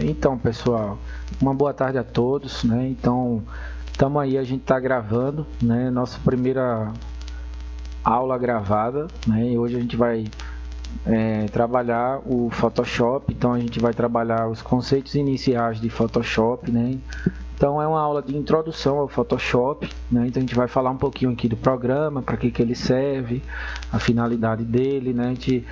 Então, pessoal, uma boa tarde a todos, né? Então, estamos aí, a gente está gravando, né? Nossa primeira aula gravada, né? E hoje a gente vai trabalhar o Photoshop, então a gente vai trabalhar os conceitos iniciais de Photoshop, né? Então é uma aula de introdução ao Photoshop, né? Então a gente vai falar um pouquinho aqui do programa, para que ele serve, a finalidade dele, né? A gente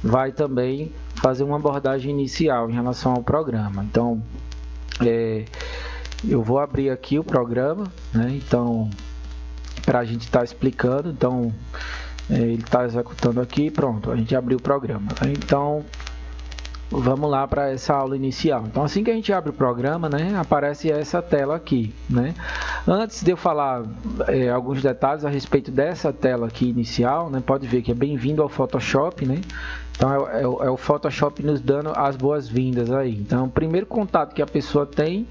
vai também fazer uma abordagem inicial em relação ao programa. Então eu vou abrir aqui o programa, né? Então para a gente estar explicando, então ele está executando aqui, pronto, a gente abriu o programa. Então vamos lá para essa aula inicial. Então assim que a gente abre o programa, né, aparece essa tela aqui, né? Antes de eu falar alguns detalhes a respeito dessa tela aqui inicial, né, pode ver que é bem-vindo ao Photoshop, né? Então é o Photoshop nos dando as boas-vindas aí. Então o primeiro contato que a pessoa tem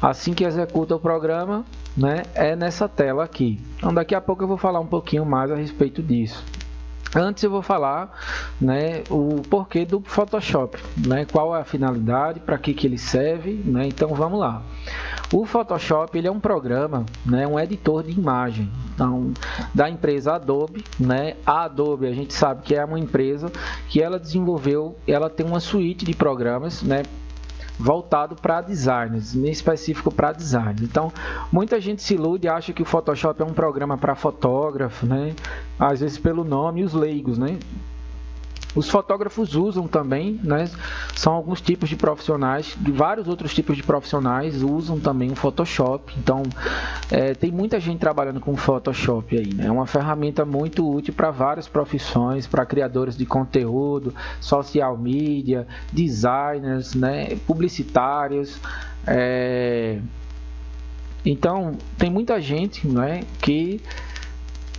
assim que executa o programa, né, é nessa tela aqui. Então daqui a pouco eu vou falar um pouquinho mais a respeito disso. Antes eu vou falar, né, o porquê do Photoshop, né, qual é a finalidade, para que ele serve, né? Então vamos lá. O Photoshop ele é um programa, né, um editor de imagem, então, da empresa Adobe, né? A Adobe a gente sabe que é uma empresa que ela desenvolveu, ela tem uma suíte de programas, né, voltado para designers, em específico para design. Então, muita gente se ilude e acha que o Photoshop é um programa para fotógrafo, né? Às vezes pelo nome, e os leigos, né? Os fotógrafos usam também, né? São alguns tipos de profissionais, de vários outros tipos de profissionais usam também o Photoshop. Então, tem muita gente trabalhando com o Photoshop aí, né? É uma ferramenta muito útil para várias profissões, para criadores de conteúdo, social media, designers, né? Publicitários. Então, tem muita gente, né, que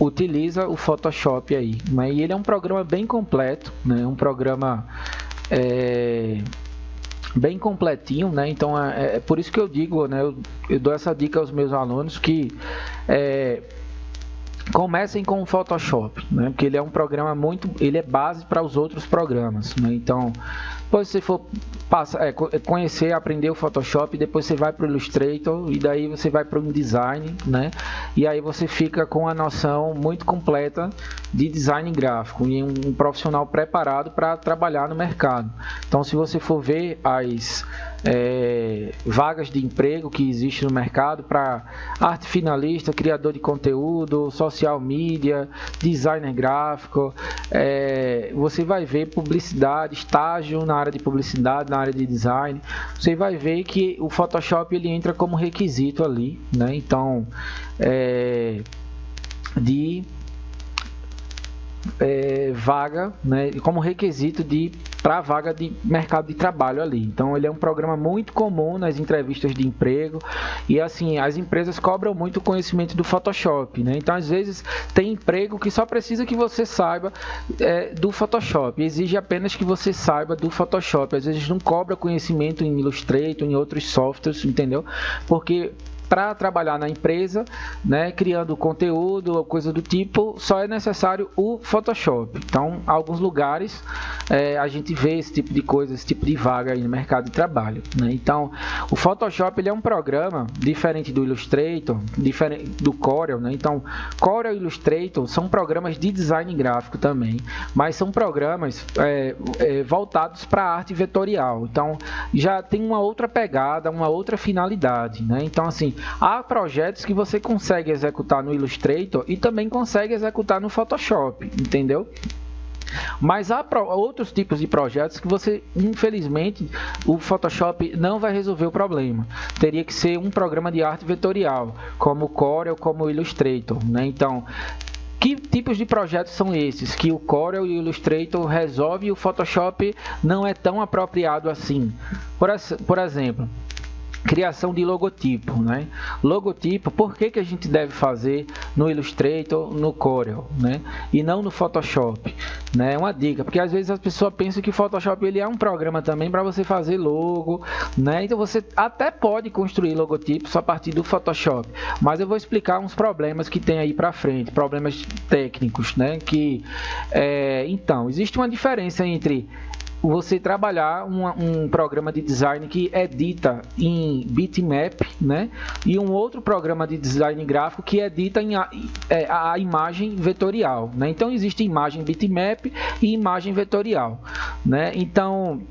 utiliza o Photoshop aí, né? E ele é um programa bem completo, né? Um programa bem completinho, né? Então é por isso que eu digo, né? Eu dou essa dica aos meus alunos que comecem com o Photoshop, né? Porque ele é um programa ele é base para os outros programas, né? Então, depois você for conhecer, aprender o Photoshop, depois você vai para o Illustrator e daí você vai para o InDesign, né? E aí você fica com a noção muito completa de design gráfico e um profissional preparado para trabalhar no mercado. Então, se você for ver as vagas de emprego que existem no mercado para arte finalista, criador de conteúdo, social media, designer gráfico, você vai ver publicidade, estágio na área de publicidade, na área de design. Você vai ver que o Photoshop ele entra como requisito ali, né? Então vaga, né, como requisito para a vaga de mercado de trabalho ali. Então ele é um programa muito comum nas entrevistas de emprego e assim as empresas cobram muito o conhecimento do Photoshop, né? Então às vezes tem emprego que só precisa que você saiba do Photoshop, exige apenas que você saiba do Photoshop, às vezes não cobra conhecimento em Illustrator, em outros softwares, entendeu? Porque para trabalhar na empresa, né, criando conteúdo ou coisa do tipo, só é necessário o Photoshop. Então, em alguns lugares a gente vê esse tipo de coisa, esse tipo de vaga aí no mercado de trabalho, né? Então, o Photoshop ele é um programa diferente do Illustrator, diferente do Corel, né? Então, Corel e Illustrator são programas de design gráfico também, mas são programas voltados para a arte vetorial. Então, já tem uma outra pegada, uma outra finalidade, né? Então, assim, há projetos que você consegue executar no Illustrator e também consegue executar no Photoshop, entendeu? Mas há outros tipos de projetos que você, infelizmente, o Photoshop não vai resolver o problema. Teria que ser um programa de arte vetorial, como o Corel, como o Illustrator, né? Então, que tipos de projetos são esses que o Corel e o Illustrator resolvem e o Photoshop não é tão apropriado assim? Por exemplo, criação de logotipo, né? Logotipo, por que a gente deve fazer no Illustrator, no Corel, né? E não no Photoshop, né? Uma dica, porque às vezes as pessoas pensam que o Photoshop ele é um programa também para você fazer logo, né? Então você até pode construir logotipos a partir do Photoshop, mas eu vou explicar uns problemas que tem aí para frente, problemas técnicos, né? Então, existe uma diferença entre você trabalhar um programa de design que edita em bitmap, né? E um outro programa de design gráfico que edita a imagem vetorial, né? Então existe imagem bitmap e imagem vetorial, né? Então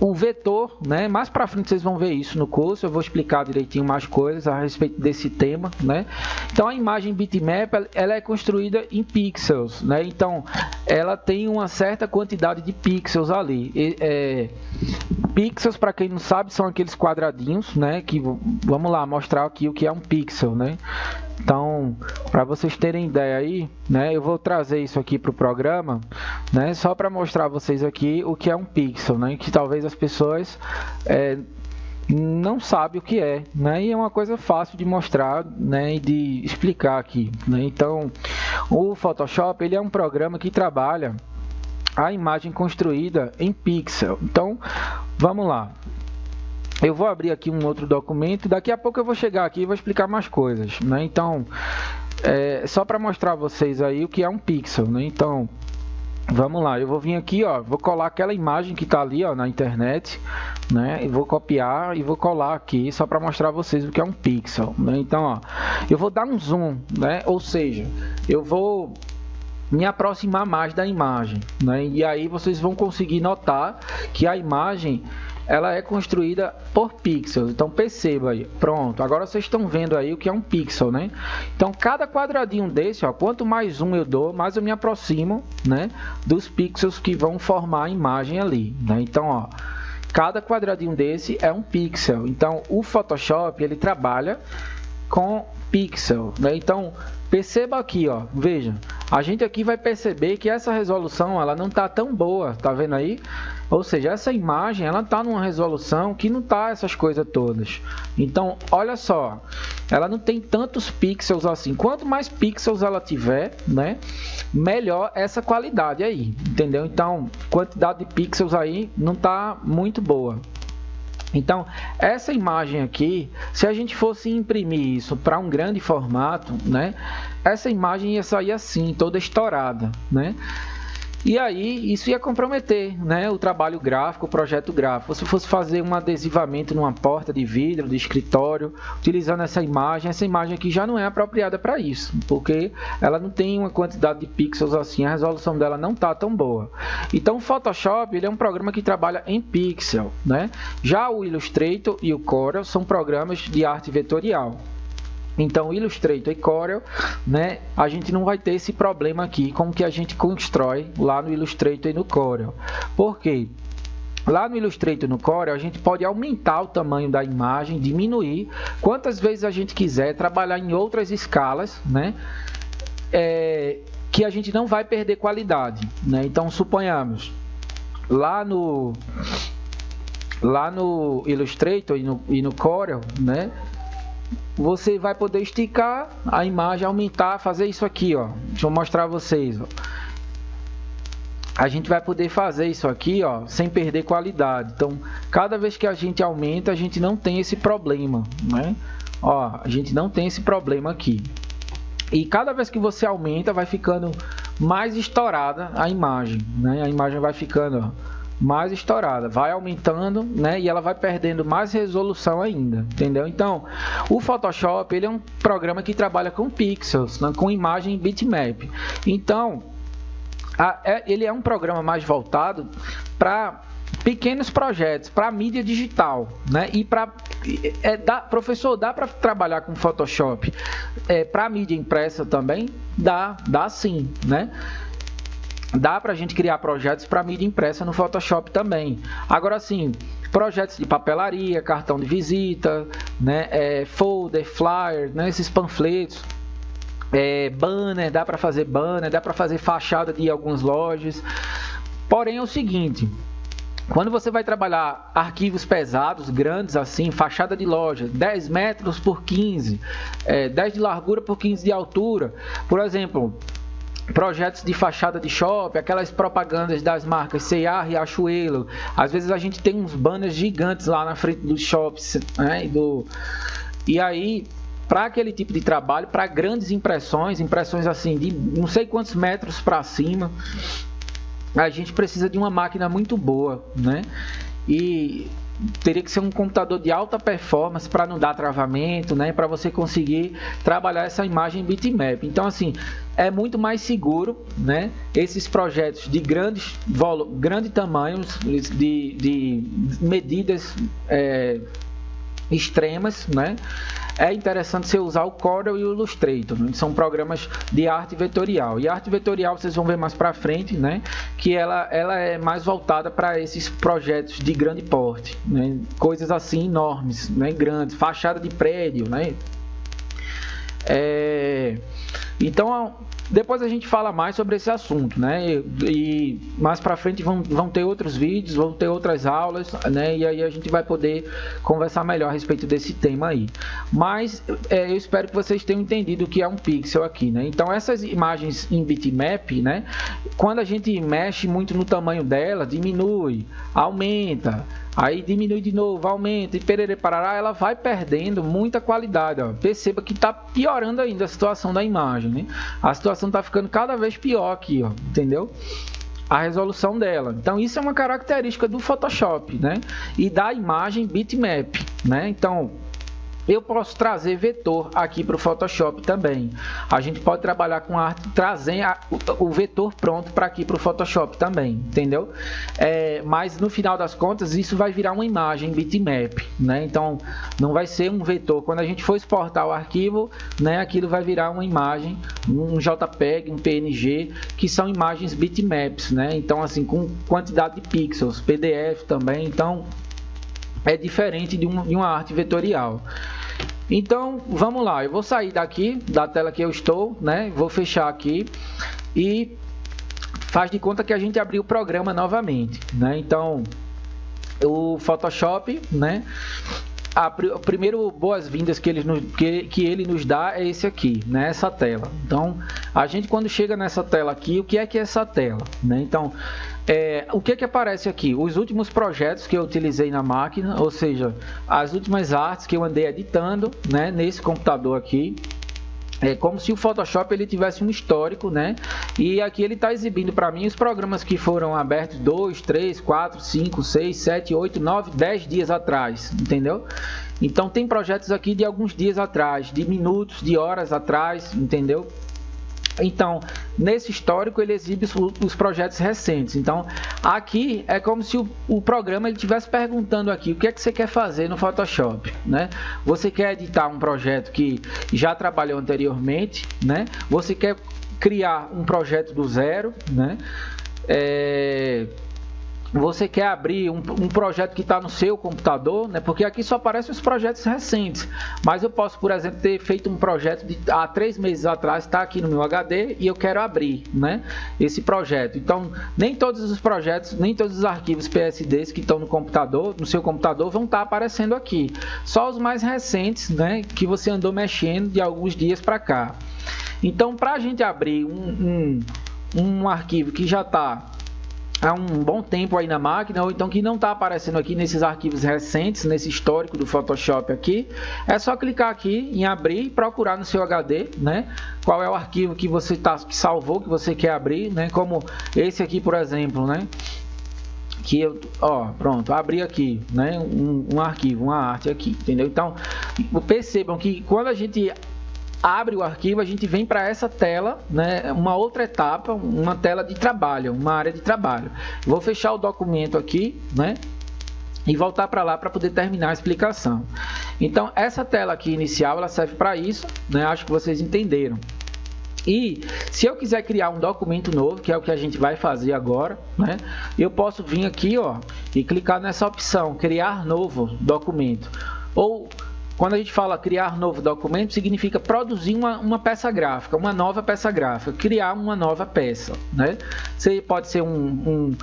o vetor, né? Mais para frente vocês vão ver isso no curso, eu vou explicar direitinho mais coisas a respeito desse tema, né? Então a imagem bitmap, ela é construída em pixels, né? Então ela tem uma certa quantidade de pixels ali. Pixels, para quem não sabe, são aqueles quadradinhos, né? Que vamos lá mostrar aqui o que é um pixel, né? Então, para vocês terem ideia aí, né, eu vou trazer isso aqui para o programa, né, só para mostrar a vocês aqui o que é um pixel, né, que talvez as pessoas não sabem o que é, né, e é uma coisa fácil de mostrar, né, e de explicar aqui, né. Então, o Photoshop, ele é um programa que trabalha a imagem construída em pixel. Então, vamos lá. Eu vou abrir aqui um outro documento, daqui a pouco eu vou chegar aqui e vou explicar mais coisas, né? Então, só para mostrar a vocês aí o que é um pixel, né? Então, vamos lá, eu vou vir aqui, ó, vou colar aquela imagem que está ali, ó, na internet, né? E vou copiar e vou colar aqui só para mostrar a vocês o que é um pixel, né? Então, ó, eu vou dar um zoom, né? Ou seja, eu vou me aproximar mais da imagem, né? E aí vocês vão conseguir notar que a imagem ela é construída por pixels. Então perceba aí, pronto, agora vocês estão vendo aí o que é um pixel, né? Então cada quadradinho desse, ó, quanto mais zoom eu dou, mais eu me aproximo, né, dos pixels que vão formar a imagem ali, né? Então, ó, cada quadradinho desse é um pixel. Então o Photoshop, ele trabalha com pixel, né? Então perceba aqui, ó, veja, a gente aqui vai perceber que essa resolução ela não tá tão boa, tá vendo aí? Ou seja, essa imagem ela tá numa resolução que não tá essas coisas todas. Então, olha só, ela não tem tantos pixels assim. Quanto mais pixels ela tiver, né, melhor essa qualidade aí, entendeu? Então, quantidade de pixels aí não tá muito boa. Então, essa imagem aqui, se a gente fosse imprimir isso para um grande formato, né, essa imagem ia sair assim, toda estourada, né? E aí, isso ia comprometer, né, o trabalho gráfico, o projeto gráfico. Se fosse fazer um adesivamento numa porta de vidro, de escritório, utilizando essa imagem aqui já não é apropriada para isso, porque ela não tem uma quantidade de pixels assim, a resolução dela não está tão boa. Então, o Photoshop ele é um programa que trabalha em pixel, né? Já o Illustrator e o Corel são programas de arte vetorial. Então, Illustrator e Corel, né, a gente não vai ter esse problema aqui com o que a gente constrói lá no Illustrator e no Corel. Por quê? Lá no Illustrator e no Corel, a gente pode aumentar o tamanho da imagem, diminuir quantas vezes a gente quiser, trabalhar em outras escalas, né, que a gente não vai perder qualidade, né? Então, suponhamos, lá no Illustrator e no Corel, né, você vai poder esticar a imagem, aumentar, fazer isso aqui, ó. Deixa eu mostrar a vocês, ó. A gente vai poder fazer isso aqui, ó, sem perder qualidade. Então, cada vez que a gente aumenta, a gente não tem esse problema, né? Ó, a gente não tem esse problema aqui. E cada vez que você aumenta, vai ficando mais estourada a imagem, né? A imagem vai ficando, ó, mais estourada, vai aumentando, né, e ela vai perdendo mais resolução ainda, entendeu? Então, o Photoshop ele é um programa que trabalha com pixels, né, com imagem bitmap. Então, ele é um programa mais voltado para pequenos projetos, para mídia digital, né? E para professor, dá para trabalhar com Photoshop para mídia impressa também? Dá sim, né? Dá para a gente criar projetos para mídia impressa no Photoshop também. Agora sim, projetos de papelaria, cartão de visita, né, folder, flyer, né, esses panfletos, banner, dá para fazer banner, dá para fazer fachada de algumas lojas. Porém é o seguinte, quando você vai trabalhar arquivos pesados, grandes assim, fachada de loja, 10 metros por 15, 10 de largura por 15 de altura, por exemplo, projetos de fachada de shopping, aquelas propagandas das marcas C&A, Riachuelo, às vezes a gente tem uns banners gigantes lá na frente dos shops, né? E aí, para aquele tipo de trabalho, para grandes impressões assim de não sei quantos metros para cima, a gente precisa de uma máquina muito boa, né? E teria que ser um computador de alta performance para não dar travamento, né? Para você conseguir trabalhar essa imagem bitmap. Então, assim, é muito mais seguro, né? Esses projetos de grande tamanhos, de medidas extremas, né? É interessante você usar o Corel e o Illustrator, né? São programas de arte vetorial. E a arte vetorial vocês vão ver mais para frente, né? Que ela é mais voltada para esses projetos de grande porte, né? Coisas assim enormes, né? Grandes, fachada de prédio, né? Então, depois a gente fala mais sobre esse assunto, né? E mais para frente vão ter outros vídeos, vão ter outras aulas, né? E aí a gente vai poder conversar melhor a respeito desse tema aí. Mas eu espero que vocês tenham entendido o que é um pixel aqui, né? Então, essas imagens em bitmap, né? Quando a gente mexe muito no tamanho dela, diminui, aumenta, aí diminui de novo, aumenta e perere parará, ela vai perdendo muita qualidade, ó. Perceba que está piorando ainda a situação da imagem, né? A situação está ficando cada vez pior aqui, ó, entendeu? A resolução dela. Então, isso é uma característica do Photoshop, né? E da imagem bitmap, né? Então, eu posso trazer vetor aqui para o Photoshop também. A gente pode trabalhar com arte, trazer o vetor pronto para aqui para o Photoshop também, entendeu? Mas no final das contas, isso vai virar uma imagem bitmap, né? Então, não vai ser um vetor. Quando a gente for exportar o arquivo, né, aquilo vai virar uma imagem, um JPEG, um PNG, que são imagens bitmaps, né? Então, assim, com quantidade de pixels, PDF também. Então, é diferente de uma arte vetorial. Então, vamos lá. Eu vou sair daqui, da tela que eu estou, né? Vou fechar aqui e faz de conta que a gente abriu o programa novamente, né? Então, o Photoshop, né? O primeiro boas-vindas que ele nos dá é esse aqui, né? Essa tela. Então, a gente quando chega nessa tela aqui, o que é essa tela, né? Então, o que aparece aqui? Os últimos projetos que eu utilizei na máquina, ou seja, as últimas artes que eu andei editando, né, nesse computador aqui. É como se o Photoshop ele tivesse um histórico, né? E aqui ele está exibindo para mim os programas que foram abertos 2, 3, 4, 5, 6, 7, 8, 9, 10 dias atrás, entendeu? Então tem projetos aqui de alguns dias atrás, de minutos, de horas atrás, entendeu? Então, nesse histórico ele exibe os projetos recentes. Então, aqui é como se o programa ele estivesse perguntando aqui o que é que você quer fazer no Photoshop, né? Você quer editar um projeto que já trabalhou anteriormente, né? Você quer criar um projeto do zero, né? Você quer abrir um projeto que está no seu computador, né? Porque aqui só aparecem os projetos recentes. Mas eu posso, por exemplo, ter feito um projeto há 3 meses atrás, está aqui no meu HD e eu quero abrir, né, esse projeto. Então, nem todos os projetos, nem todos os arquivos PSDs que estão no computador, no seu computador, vão estar aparecendo aqui. Só os mais recentes, né, que você andou mexendo de alguns dias para cá. Então, para a gente abrir um arquivo que já está há um bom tempo aí na máquina, ou então que não está aparecendo aqui nesses arquivos recentes, nesse histórico do Photoshop aqui, é só clicar aqui em abrir e procurar no seu HD, né, qual é o arquivo que você que salvou, que você quer abrir, né, como esse aqui, por exemplo, né, que eu, pronto, abri aqui, né, um arquivo, uma arte aqui, entendeu? Então, percebam que quando a gente abre o arquivo, a gente vem para essa tela, né, uma outra etapa, uma tela de trabalho, uma área de trabalho. Vou fechar o documento aqui, né, e voltar para lá para poder terminar a explicação. Então, essa tela aqui inicial, ela serve para isso, né, acho que vocês entenderam. E se eu quiser criar um documento novo, que é o que a gente vai fazer agora, né, eu posso vir aqui, e clicar nessa opção, criar novo documento. Ou quando a gente fala criar novo documento, significa produzir uma peça gráfica, uma nova peça gráfica, criar uma nova peça, né? Você pode ser um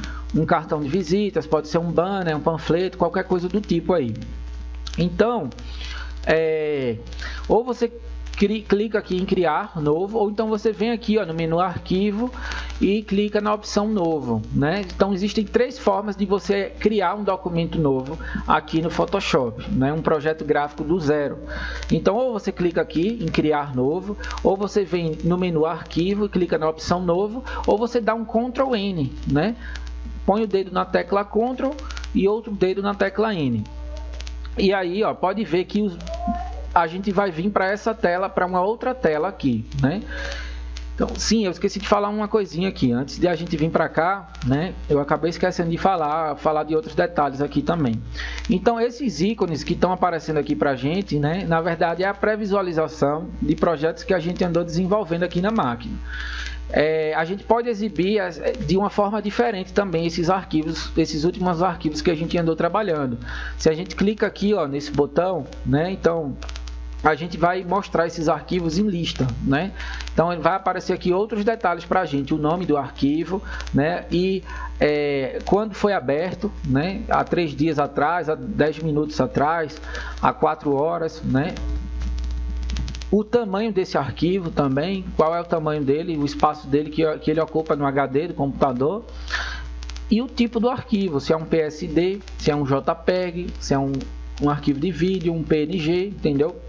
cartão de visitas, pode ser um banner, um panfleto, qualquer coisa do tipo aí. Então, ou você clica aqui em criar novo, ou então você vem aqui, ó, no menu arquivo e clica na opção novo, né? Então existem 3 formas de você criar um documento novo aqui no Photoshop, né? Um projeto gráfico do zero. Então ou você clica aqui em criar novo, ou você vem no menu arquivo e clica na opção novo, ou você dá um Ctrl N, né? Põe o dedo na tecla Ctrl e outro dedo na tecla N. E aí, ó, pode ver que a gente vai vir para essa tela, para uma outra tela aqui, né? Então, sim, eu esqueci de falar uma coisinha aqui. Antes de a gente vir para cá, né? Eu acabei esquecendo de falar de outros detalhes aqui também. Então, esses ícones que estão aparecendo aqui para a gente, né? Na verdade, é a pré-visualização de projetos que a gente andou desenvolvendo aqui na máquina. A gente pode exibir de uma forma diferente também esses arquivos, esses últimos arquivos que a gente andou trabalhando. Se a gente clica aqui, ó, nesse botão, né? Então a gente vai mostrar esses arquivos em lista, né? Então vai aparecer aqui outros detalhes para a gente, o nome do arquivo, né? E quando foi aberto, né? Há 3 dias atrás, há 10 minutos atrás, há 4 horas, né? O tamanho desse arquivo também, qual é o tamanho dele, o espaço dele que ele ocupa no HD do computador, e o tipo do arquivo, se é um PSD, se é um JPEG, se é um arquivo de vídeo, um PNG, entendeu?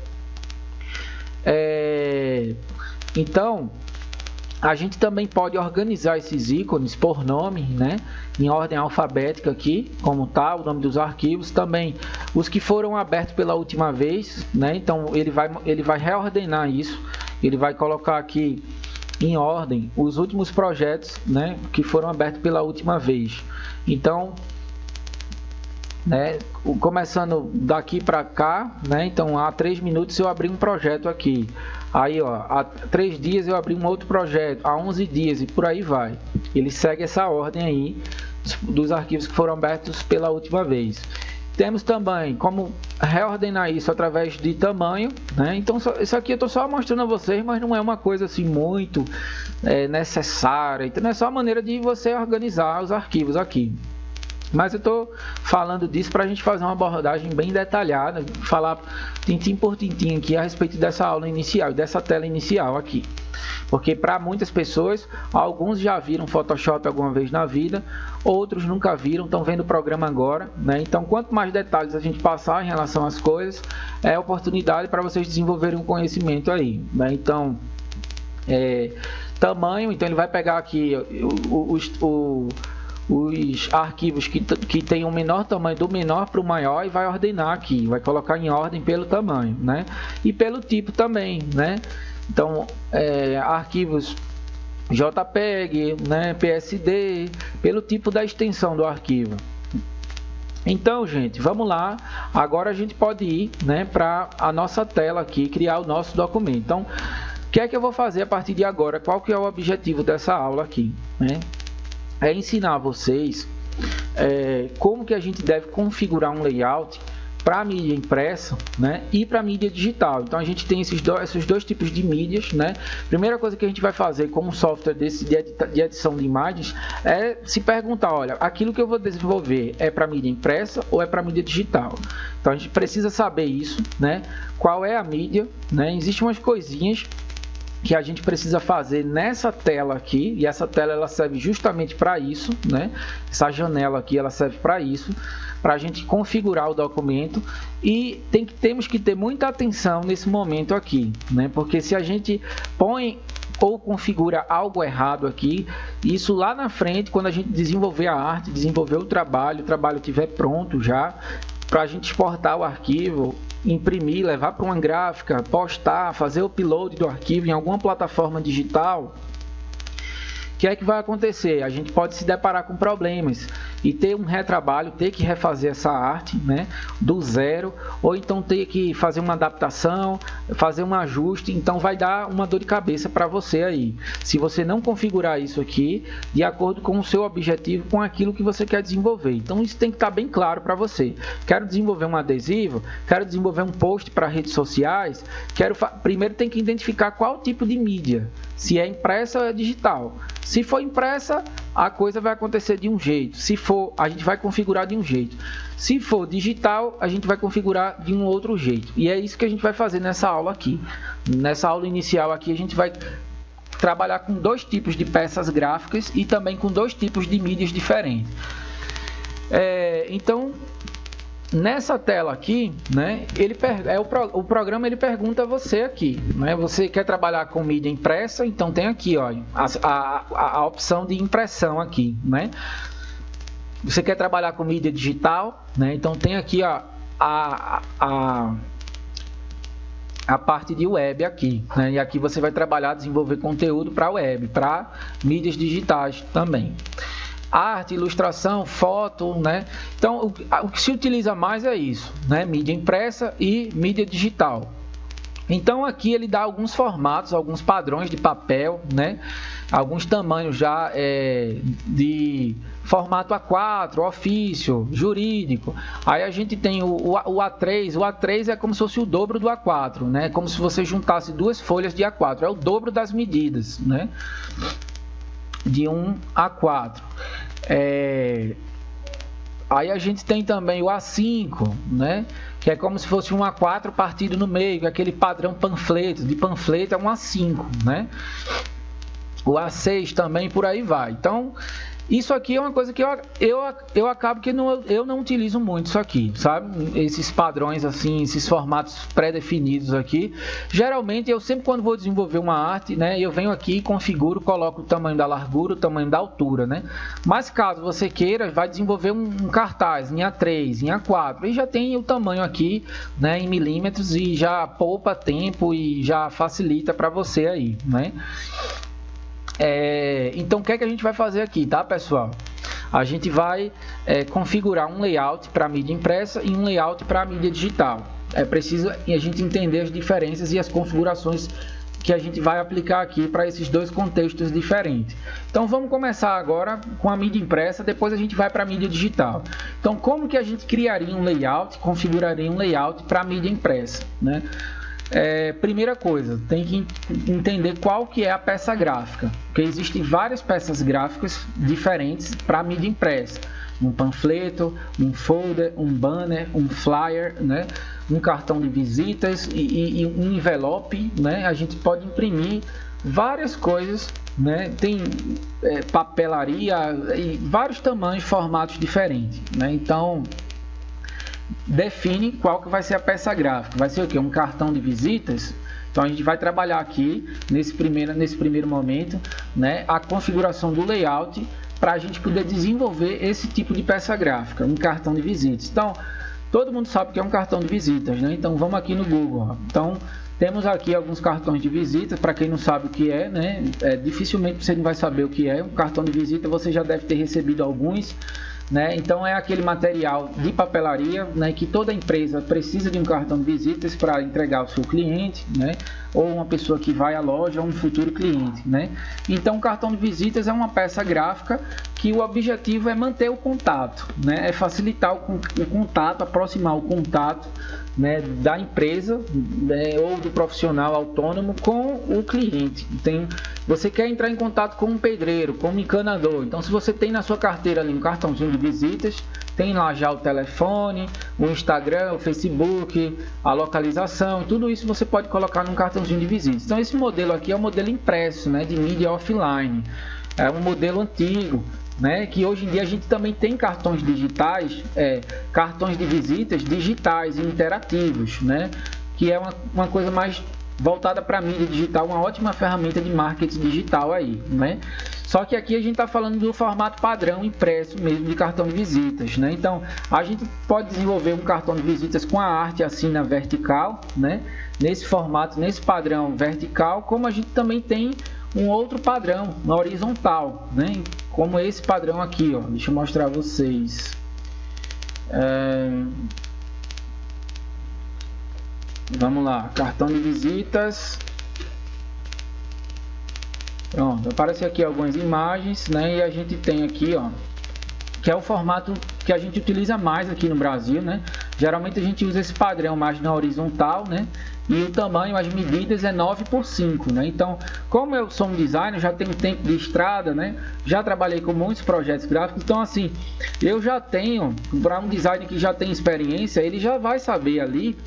Então, a gente também pode organizar esses ícones por nome, né? Em ordem alfabética aqui, como tá, o nome dos arquivos. Também os que foram abertos pela última vez, né? Então ele vai reordenar isso. Ele vai colocar aqui em ordem os últimos projetos, né? Que foram abertos pela última vez. Então, né? Começando daqui para cá, né? Então há 3 minutos eu abri um projeto aqui. Aí, ó, há 3 dias eu abri um outro projeto, há 11 dias e por aí vai. Ele segue essa ordem aí dos arquivos que foram abertos pela última vez. Temos também como reordenar isso através de tamanho, né? Então isso aqui eu estou só mostrando a vocês, mas não é uma coisa assim muito necessária. Então é só a maneira de você organizar os arquivos aqui. Mas eu estou falando disso para a gente fazer uma abordagem bem detalhada, falar tintim por tintim aqui a respeito dessa aula inicial, dessa tela inicial aqui. Porque para muitas pessoas, alguns já viram Photoshop alguma vez na vida, outros nunca viram, estão vendo o programa agora, né? Então, quanto mais detalhes a gente passar em relação às coisas, é oportunidade para vocês desenvolverem um conhecimento aí, né? Então, tamanho, então ele vai pegar aqui os arquivos que tem o menor tamanho, do menor para o maior, e vai ordenar aqui, vai colocar em ordem pelo tamanho, né? E pelo tipo também, né? Então, arquivos JPEG, né? PSD, pelo tipo da extensão do arquivo. Então, gente, vamos lá. Agora a gente pode ir, né, para a nossa tela aqui, criar o nosso documento. Então, o que é que eu vou fazer a partir de agora? Qual que é o objetivo dessa aula aqui, né? É ensinar vocês como que a gente deve configurar um layout para a mídia impressa, né, e para a mídia digital. Então a gente tem esses dois tipos de mídias, né? Primeira coisa que a gente vai fazer com um software desse de edição de imagens é se perguntar, olha, aquilo que eu vou desenvolver é para mídia impressa ou é para mídia digital? Então a gente precisa saber isso, né? Qual é a mídia, né? Existem umas coisinhas que a gente precisa fazer nessa tela aqui, e essa tela ela serve justamente para isso, né? Essa janela aqui ela serve para isso, para a gente configurar o documento, e temos que ter muita atenção nesse momento aqui, né? Porque se a gente põe ou configura algo errado aqui, isso lá na frente, quando a gente desenvolver a arte, desenvolver o trabalho estiver pronto já, para a gente exportar o arquivo, imprimir, levar para uma gráfica, postar, fazer o upload do arquivo em alguma plataforma digital, o que é que vai acontecer? A gente pode se deparar com problemas e ter um retrabalho, ter que refazer essa arte, né, do zero, ou então ter que fazer uma adaptação, fazer um ajuste. Então vai dar uma dor de cabeça para você aí, se você não configurar isso aqui de acordo com o seu objetivo, com aquilo que você quer desenvolver. Então isso tem que estar bem claro para você. Quero desenvolver um adesivo, quero desenvolver um post para redes sociais, primeiro tem que identificar qual tipo de mídia, se é impressa ou é digital. Se for impressa, a coisa vai acontecer de um jeito. Se for, a gente vai configurar de um jeito. Se for digital, a gente vai configurar de um outro jeito. E é isso que a gente vai fazer nessa aula aqui, Nessa aula inicial aqui a gente vai trabalhar com 2 tipos de peças gráficas e também com 2 tipos de mídias diferentes. Então, nessa tela aqui, né, o programa ele pergunta a você aqui, né, você quer trabalhar com mídia impressa? Então tem aqui, ó, a opção de impressão aqui, né? Você quer trabalhar com mídia digital, né? Então tem aqui, ó, a parte de web aqui, né? E aqui você vai trabalhar, desenvolver conteúdo para web, para mídias digitais também. Arte, ilustração, foto, né? Então, o que se utiliza mais é isso, né? Mídia impressa e mídia digital. Então, aqui ele dá alguns formatos, alguns padrões de papel, né? Alguns tamanhos já de formato A4, ofício, jurídico. Aí a gente tem o A3. O A3 é como se fosse o dobro do A4, né? Como se você juntasse 2 folhas de A4. É o dobro das medidas, né? De 1 a 4. Aí a gente tem também o A5, né? Que é como se fosse um A4 partido no meio, que é aquele padrão panfleto. De panfleto é um A5, né? O A6 também, por aí vai. Então, isso aqui é uma coisa que eu acabo que eu não utilizo muito isso aqui, sabe? Esses padrões assim, esses formatos pré-definidos aqui. Geralmente, eu sempre quando vou desenvolver uma arte, né? Eu venho aqui, configuro, coloco o tamanho da largura, o tamanho da altura, né? Mas caso você queira, vai desenvolver um cartaz em A3, em A4, e já tem o tamanho aqui, né? Em milímetros e já poupa tempo e já facilita para você aí, né? Então o que é que a gente vai fazer aqui, tá, pessoal? A gente vai configurar um layout para mídia impressa e um layout para mídia digital. É preciso a gente entender as diferenças e as configurações que a gente vai aplicar aqui para esses 2 contextos diferentes. Então vamos começar agora com a mídia impressa, depois a gente vai para a mídia digital. Então como que a gente criaria um layout, configuraria um layout para a mídia impressa, né? Primeira coisa, tem que entender qual que é a peça gráfica, porque existem várias peças gráficas diferentes para mídia impressa. Um panfleto, um folder, um banner, um flyer, né? Um cartão de visitas e um envelope, né? A gente pode imprimir várias coisas, né? Tem papelaria e vários tamanhos, formatos diferentes, né? Então define qual que vai ser a peça gráfica. Vai ser o que? Um cartão de visitas? Então a gente vai trabalhar aqui nesse primeiro momento, né, a configuração do layout para a gente poder desenvolver esse tipo de peça gráfica, um cartão de visitas. Então todo mundo sabe que é um cartão de visitas, né? Então vamos aqui no Google, ó. Então temos aqui alguns cartões de visitas. Para quem não sabe o que é, né, dificilmente você não vai saber o que é um cartão de visita. Você já deve ter recebido alguns, né? Então é aquele material de papelaria, né, que toda empresa precisa de um cartão de visitas para entregar ao seu cliente, né, ou uma pessoa que vai à loja, ou um futuro cliente, né? Então o cartão de visitas é uma peça gráfica que o objetivo é manter o contato, né, é facilitar o contato, aproximar o contato, né, da empresa, né, ou do profissional autônomo com o cliente. Você quer entrar em contato com um pedreiro, com um encanador. Então, se você tem na sua carteira ali um cartãozinho de visitas, tem lá já o telefone, o Instagram, o Facebook, a localização, tudo isso você pode colocar num cartãozinho de visitas. Então, esse modelo aqui é o modelo impresso, né, de mídia offline. É um modelo antigo, né, que hoje em dia a gente também tem cartões digitais, cartões de visitas digitais e interativos, né, que é uma coisa mais voltada para a mídia digital, uma ótima ferramenta de marketing digital aí, né? Só que aqui a gente está falando do formato padrão impresso mesmo de cartão de visitas, né? Então a gente pode desenvolver um cartão de visitas com a arte assim na vertical, né? Nesse formato, nesse padrão vertical, como a gente também tem um outro padrão na horizontal, né? Como esse padrão aqui, ó. Deixa eu mostrar a vocês. Vamos lá, cartão de visitas. Pronto, aparece aqui algumas imagens, né? E a gente tem aqui, ó, que é o formato que a gente utiliza mais aqui no Brasil, né? Geralmente a gente usa esse padrão mais na horizontal, né? E o tamanho, as medidas é 9x5, né? Então, como eu sou um designer, já tenho tempo de estrada, né? Já trabalhei com muitos projetos gráficos, então assim, eu já tenho, para um designer que já tem experiência, ele já vai saber ali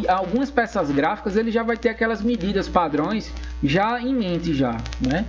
algumas peças gráficas ele já vai ter aquelas medidas padrões já em mente já, né?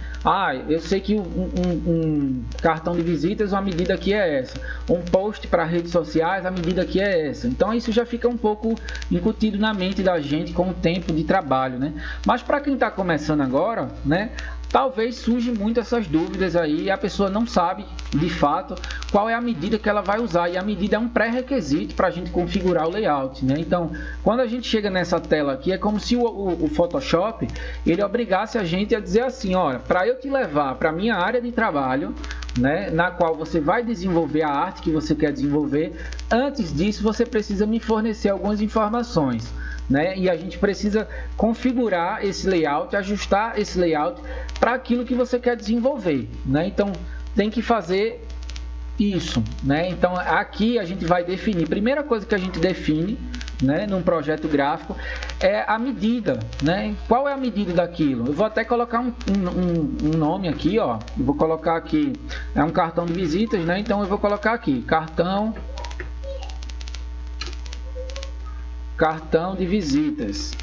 Eu sei que um cartão de visitas, a medida aqui é essa. Um post para redes sociais, a medida aqui é essa. Então isso já fica um pouco incutido na mente da gente com o tempo de trabalho, né? Mas para quem está começando agora, né? Talvez surjam muito essas dúvidas aí e a pessoa não sabe, de fato, qual é a medida que ela vai usar. E a medida é um pré-requisito para a gente configurar o layout, né? Então, quando a gente chega nessa tela aqui, é como se o Photoshop, ele obrigasse a gente a dizer assim, olha, para eu te levar para a minha área de trabalho, né, na qual você vai desenvolver a arte que você quer desenvolver, antes disso você precisa me fornecer algumas informações. Né? E a gente precisa configurar esse layout, ajustar esse layout para aquilo que você quer desenvolver, né? Então tem que fazer isso, né? Então aqui a gente vai definir. Primeira coisa que a gente define, né, num projeto gráfico é a medida, né? Qual é a medida daquilo? Eu vou até colocar um nome aqui, ó. Eu vou colocar aqui, é um cartão de visitas, né? Então eu vou colocar aqui cartão de visitas.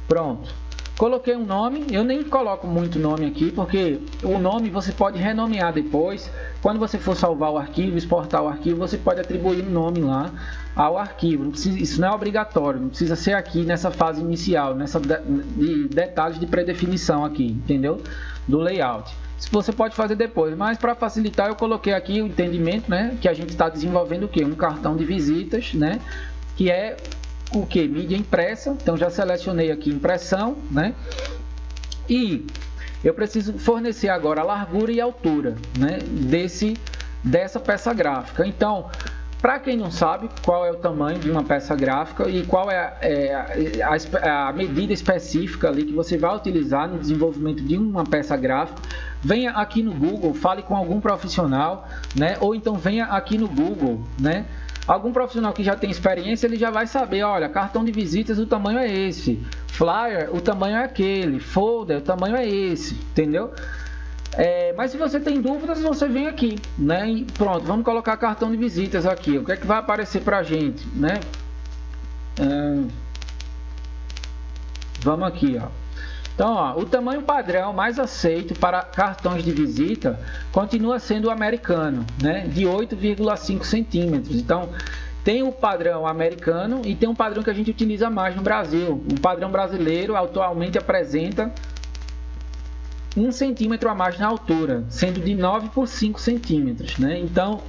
Pronto. Coloquei um nome, eu nem coloco muito nome aqui, porque o nome você pode renomear depois. Quando você for salvar o arquivo, exportar o arquivo, você pode atribuir um nome lá ao arquivo. Não precisa, isso não é obrigatório, não precisa ser aqui nessa fase inicial, nessa de detalhes de predefinição aqui, entendeu? Do layout. Você pode fazer depois, mas para facilitar eu coloquei aqui o entendimento, né, que a gente está desenvolvendo o que? Um cartão de visitas, né, que é o que? Mídia impressa. Então já selecionei aqui impressão, né, e eu preciso fornecer agora a largura e a altura, né, dessa peça gráfica. Então, para quem não sabe qual é o tamanho de uma peça gráfica e qual é a medida específica ali que você vai utilizar no desenvolvimento de uma peça gráfica, venha aqui no Google, fale com algum profissional, né? Ou então venha aqui no Google, né? Algum profissional que já tem experiência, ele já vai saber, olha, cartão de visitas, o tamanho é esse, flyer, o tamanho é aquele, folder, o tamanho é esse, entendeu? Mas se você tem dúvidas, você vem aqui, né? E pronto, vamos colocar cartão de visitas aqui. O que é que vai aparecer pra gente, né? Vamos aqui, ó. Então, ó, o tamanho padrão mais aceito para cartões de visita continua sendo o americano, né? De 8,5 centímetros. Então, tem o padrão americano e tem um padrão que a gente utiliza mais no Brasil. O padrão brasileiro atualmente apresenta 1 centímetro a mais na altura, sendo de 9 por 5 centímetros, né? Então,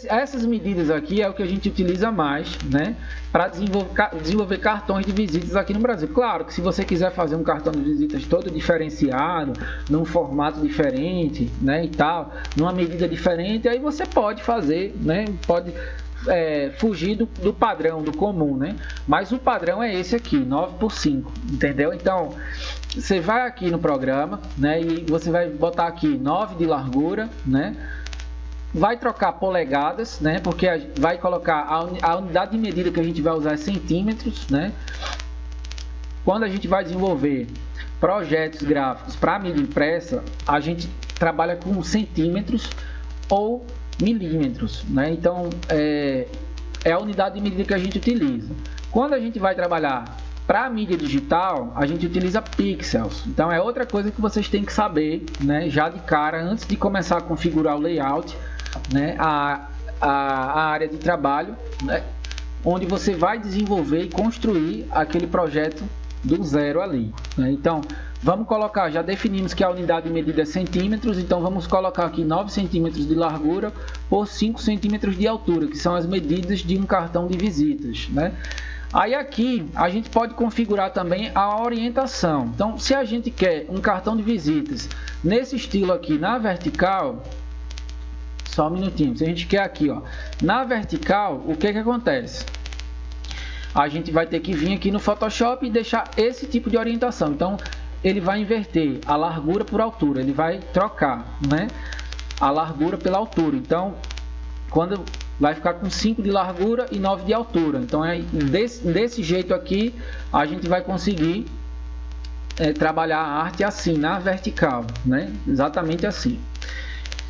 essas medidas aqui é o que a gente utiliza mais, né, para desenvolver cartões de visitas aqui no Brasil. Claro que se você quiser fazer um cartão de visitas todo diferenciado, num formato diferente, né, e tal, numa medida diferente, aí você pode fazer, né, pode fugir do padrão, do comum, né? Mas o padrão é esse aqui, 9 por 5, entendeu? Então, você vai aqui no programa, né, e você vai botar aqui 9 de largura, né? Vai trocar polegadas, né? Porque vai colocar a unidade de medida que a gente vai usar é centímetros, né? Quando a gente vai desenvolver projetos gráficos para mídia impressa, a gente trabalha com centímetros ou milímetros, né? Então é a unidade de medida que a gente utiliza. Quando a gente vai trabalhar para mídia digital, a gente utiliza pixels. Então é outra coisa que vocês têm que saber, né? Já de cara, antes de começar a configurar o layout, né? A área de trabalho, né? Onde você vai desenvolver e construir aquele projeto do zero ali, né? Então vamos colocar, já definimos que a unidade de medida é centímetros, então vamos colocar aqui 9 centímetros de largura por 5 centímetros de altura, que são as medidas de um cartão de visitas, né? Aí aqui a gente pode configurar também a orientação. Então, se a gente quer um cartão de visitas nesse estilo aqui na vertical, só um minutinho, se a gente quer aqui, ó, na vertical, o que acontece? A gente vai ter que vir aqui no Photoshop e deixar esse tipo de orientação. Então, ele vai inverter a largura por altura, ele vai trocar, né, a largura pela altura. Então, quando vai ficar com 5 de largura e 9 de altura. Então, desse jeito aqui, a gente vai conseguir trabalhar a arte assim, na vertical, né? Exatamente assim.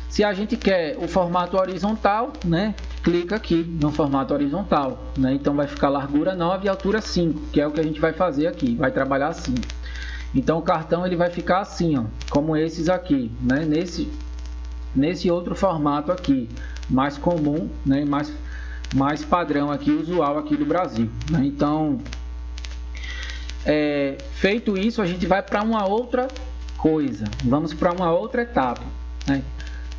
Se a gente quer o formato horizontal, né, clica aqui no formato horizontal, né? Então vai ficar largura 9 e altura 5, que é o que a gente vai fazer aqui, vai trabalhar assim. Então o cartão ele vai ficar assim, ó, como esses aqui, né? Nesse outro formato aqui, mais comum, né? Mais padrão aqui, usual aqui do Brasil, né? Então, feito isso, a gente vai para uma outra coisa, vamos para uma outra etapa, né?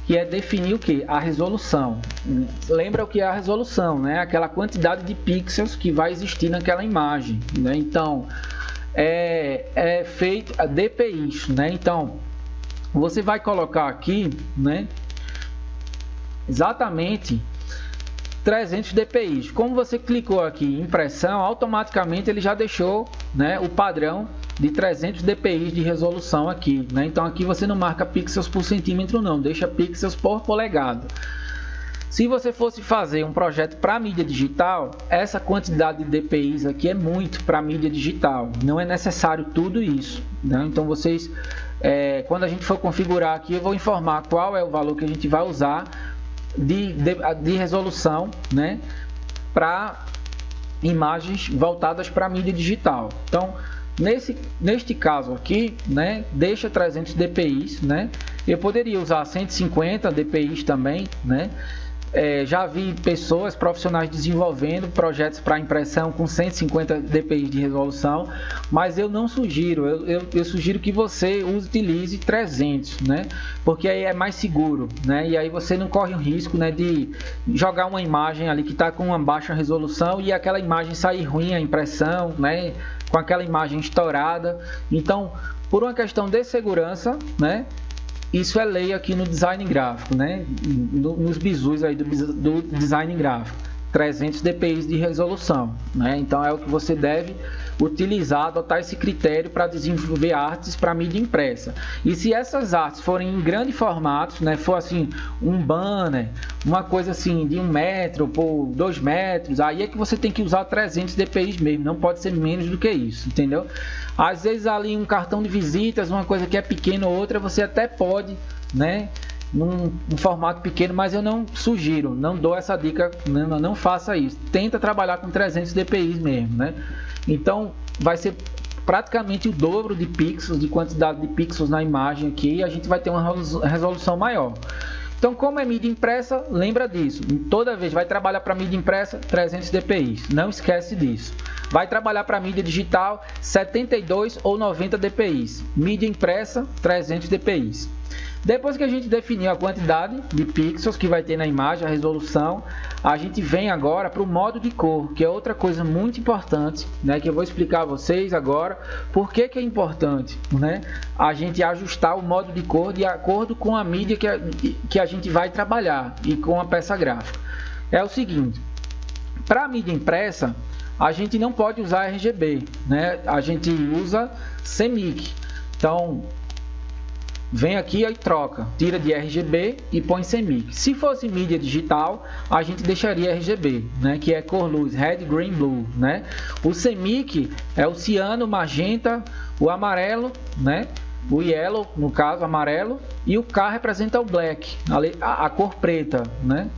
Que é definir o que? A resolução. Lembra o que é a resolução, né? Aquela quantidade de pixels que vai existir naquela imagem, né? Então, é feito a DPI, né? Então, você vai colocar aqui, né? Exatamente 300 dpi. Como você clicou aqui em impressão, automaticamente ele já deixou, né, o padrão de 300 dpi de resolução aqui, né? Então aqui você não marca pixels por centímetro não, deixa pixels por polegada. Se você fosse fazer um projeto para mídia digital, essa quantidade de dpi aqui é muito para mídia digital, não é necessário tudo isso, né? Então vocês, quando a gente for configurar aqui, eu vou informar qual é o valor que a gente vai usar de resolução, né, para imagens voltadas para mídia digital. Então, neste caso aqui, né, deixa 300 dpi, né? Eu poderia usar 150 dpi também, né? Já vi pessoas profissionais desenvolvendo projetos para impressão com 150 dpi de resolução, mas eu não sugiro, eu sugiro que você utilize 300, né? Porque aí é mais seguro, né? E aí você não corre o risco, né, de jogar uma imagem ali que está com uma baixa resolução e aquela imagem sair ruim a impressão, né? Com aquela imagem estourada. Então, por uma questão de segurança, né? Isso é lei aqui no design gráfico, né? Nos bizus aí do design gráfico, 300 dpi de resolução, né? Então é o que você deve utilizar, adotar esse critério para desenvolver artes para mídia impressa. E se essas artes forem em grande formato, né? For assim um banner, uma coisa assim de 1 metro por 2 metros, aí é que você tem que usar 300 dpi mesmo, não pode ser menos do que isso, entendeu? Às vezes ali um cartão de visitas, uma coisa que é pequena ou outra, você até pode, né, num formato pequeno, mas eu não sugiro, não dou essa dica, não faça isso. Tenta trabalhar com 300 dpi mesmo, né? Então vai ser praticamente o dobro de pixels, de quantidade de pixels na imagem aqui, e a gente vai ter uma resolução maior. Então, como é mídia impressa, lembra disso. Toda vez vai trabalhar para mídia impressa, 300 dpi. Não esquece disso. Vai trabalhar para mídia digital, 72 ou 90 dpi. Mídia impressa, 300 dpi. Depois que a gente definiu a quantidade de pixels que vai ter na imagem, a resolução, a gente vem agora para o modo de cor, que é outra coisa muito importante, né, que eu vou explicar a vocês agora. Por que é importante, né, a gente ajustar o modo de cor de acordo com a mídia que a gente vai trabalhar e com a peça gráfica. É o seguinte, para a mídia impressa, a gente não pode usar RGB, né, a gente usa CMYK. Então, vem aqui e troca, tira de RGB e põe CMYK. Se fosse mídia digital, a gente deixaria RGB, né, que é cor luz, red, green, blue, né? O CMYK é o ciano, magenta, o amarelo, né? O yellow, no caso, amarelo, e o K representa o black, a cor preta, né?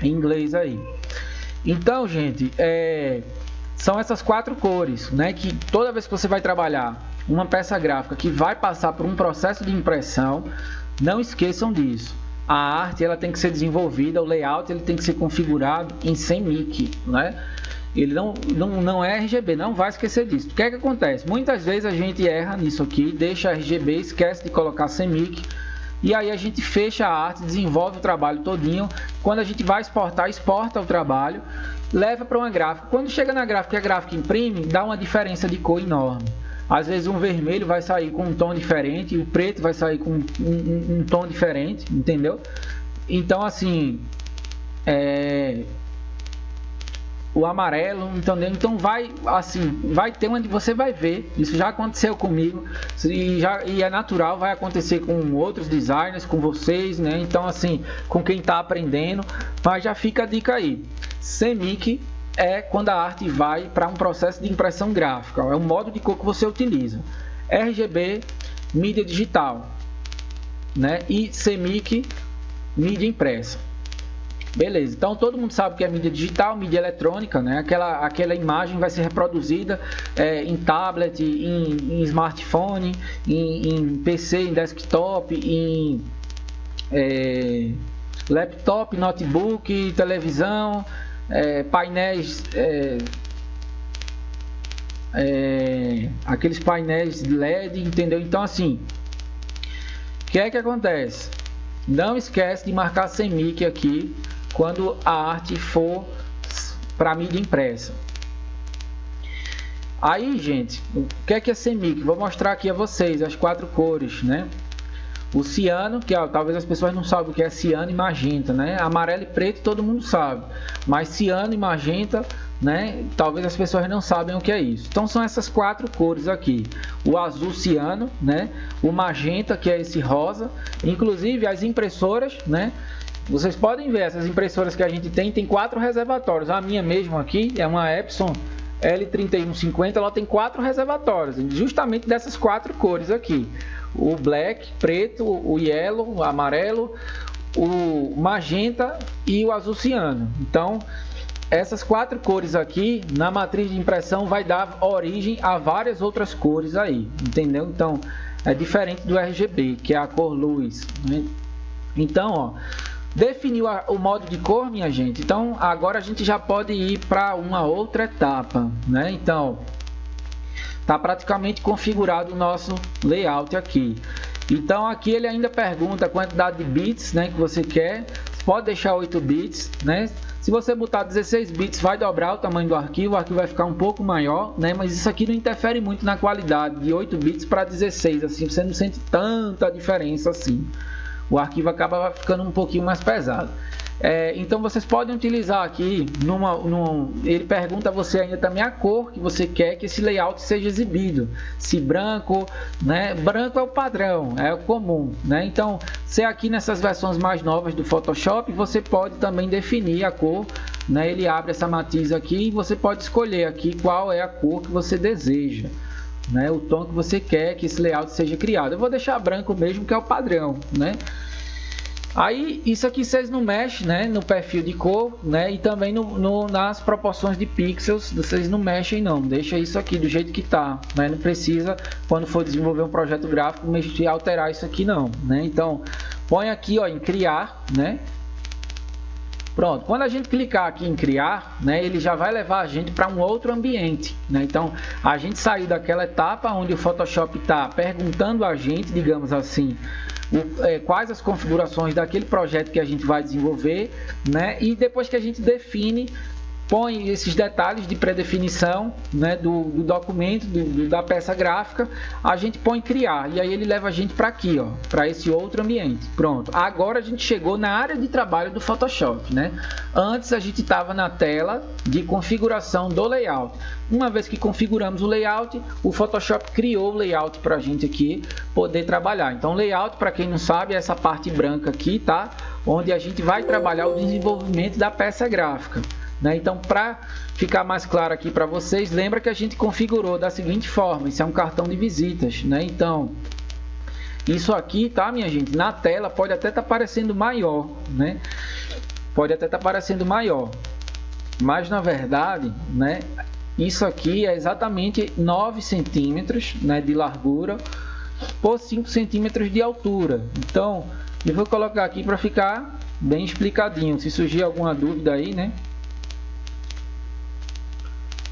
Em inglês aí. Então, gente, são essas 4 cores, né, que toda vez que você vai trabalhar uma peça gráfica que vai passar por um processo de impressão, não esqueçam disso. A arte ela tem que ser desenvolvida, o layout ele tem que ser configurado em CMYK, né? Ele não é RGB, não vai esquecer disso. O que é que acontece? Muitas vezes a gente erra nisso aqui, deixa RGB, esquece de colocar CMYK, e aí a gente fecha a arte, desenvolve o trabalho todinho. Quando a gente vai exportar, exporta o trabalho, leva para uma gráfica. Quando chega na gráfica e a gráfica imprime, dá uma diferença de cor enorme. Às vezes um vermelho vai sair com um tom diferente, o preto vai sair com um tom diferente, entendeu? Então assim, o amarelo, entendeu? Então vai assim, vai ter onde você vai ver. Isso já aconteceu comigo e é natural, vai acontecer com outros designers, com vocês, né? Então assim, com quem está aprendendo, mas já fica a dica aí. CMYK é quando a arte vai para um processo de impressão gráfica, é o modo de cor que você utiliza. RGB, mídia digital, né? E CMYK, mídia impressa. Beleza, então todo mundo sabe que é mídia digital, mídia eletrônica, né? Aquela imagem vai ser reproduzida em tablet, em smartphone, em PC, em desktop, em laptop, notebook, televisão, painéis, aqueles painéis de LED, entendeu? Então assim, o que é que acontece? Não esquece de marcar CMYK aqui quando a arte for para mídia impressa. Aí, gente, o que é CMYK? Vou mostrar aqui a vocês as 4 cores, né? O ciano, que talvez as pessoas não saibam o que é ciano e magenta, né? Amarelo e preto todo mundo sabe, mas ciano e magenta, né? Talvez as pessoas não sabem o que é isso. Então são essas 4 cores aqui: o azul ciano, né? O magenta, que é esse rosa. Inclusive as impressoras, né? Vocês podem ver, essas impressoras que a gente tem 4 reservatórios. A minha mesmo aqui é uma Epson L3150, ela tem 4 reservatórios, justamente dessas 4 cores aqui: o black, preto, o yellow, o amarelo, o magenta e o azul ciano. Então essas 4 cores aqui na matriz de impressão vai dar origem a várias outras cores aí, entendeu? Então é diferente do RGB, que é a cor luz, né? Então, ó, definiu o modo de cor, minha gente. Então agora a gente já pode ir para uma outra etapa, né? Então tá praticamente configurado o nosso layout aqui. Então aqui ele ainda pergunta a quantidade de bits, né, que você quer. Você pode deixar 8 bits, né? Se você botar 16 bits, vai dobrar o tamanho do arquivo, o arquivo vai ficar um pouco maior, né? Mas isso aqui não interfere muito na qualidade, de 8 bits para 16, assim, você não sente tanta diferença assim. O arquivo acaba ficando um pouquinho mais pesado. Então vocês podem utilizar aqui, ele pergunta a você ainda também a cor que você quer que esse layout seja exibido. Se branco, né? Branco é o padrão, é o comum, né? Então, se aqui nessas versões mais novas do Photoshop, você pode também definir a cor, né? Ele abre essa matriz aqui e você pode escolher aqui qual é a cor que você deseja, né? O tom que você quer que esse layout seja criado. Eu vou deixar branco mesmo, que é o padrão, né? Aí isso aqui vocês não mexem, né, no perfil de cor, né, e também nas proporções de pixels vocês não mexem não, deixa isso aqui do jeito que tá, né, não precisa quando for desenvolver um projeto gráfico mexer, alterar isso aqui não, né. Então põe aqui, ó, em criar, né. Pronto, quando a gente clicar aqui em criar, né, ele já vai levar a gente para um outro ambiente, né? Então a gente saiu daquela etapa onde o Photoshop está perguntando a gente, digamos assim, quais as configurações daquele projeto que a gente vai desenvolver, né? E depois que a gente define, põe esses detalhes de predefinição, né, do documento, da peça gráfica, a gente põe criar, e aí ele leva a gente para aqui, ó, para esse outro ambiente. Pronto, agora a gente chegou na área de trabalho do Photoshop, né? Antes a gente estava na tela de configuração do layout. Uma vez que configuramos o layout, o Photoshop criou o layout para a gente aqui poder trabalhar. Então layout, para quem não sabe, é essa parte branca aqui, tá? Onde a gente vai trabalhar o desenvolvimento da peça gráfica. Então, para ficar mais claro aqui para vocês, lembra que a gente configurou da seguinte forma: isso é um cartão de visitas, né? Então, isso aqui, tá, minha gente, na tela pode até estar parecendo maior, né? Pode até estar parecendo maior, mas na verdade, né, isso aqui é exatamente 9 centímetros, né, de largura por 5 centímetros de altura. Então, eu vou colocar aqui para ficar bem explicadinho, se surgir alguma dúvida aí, né?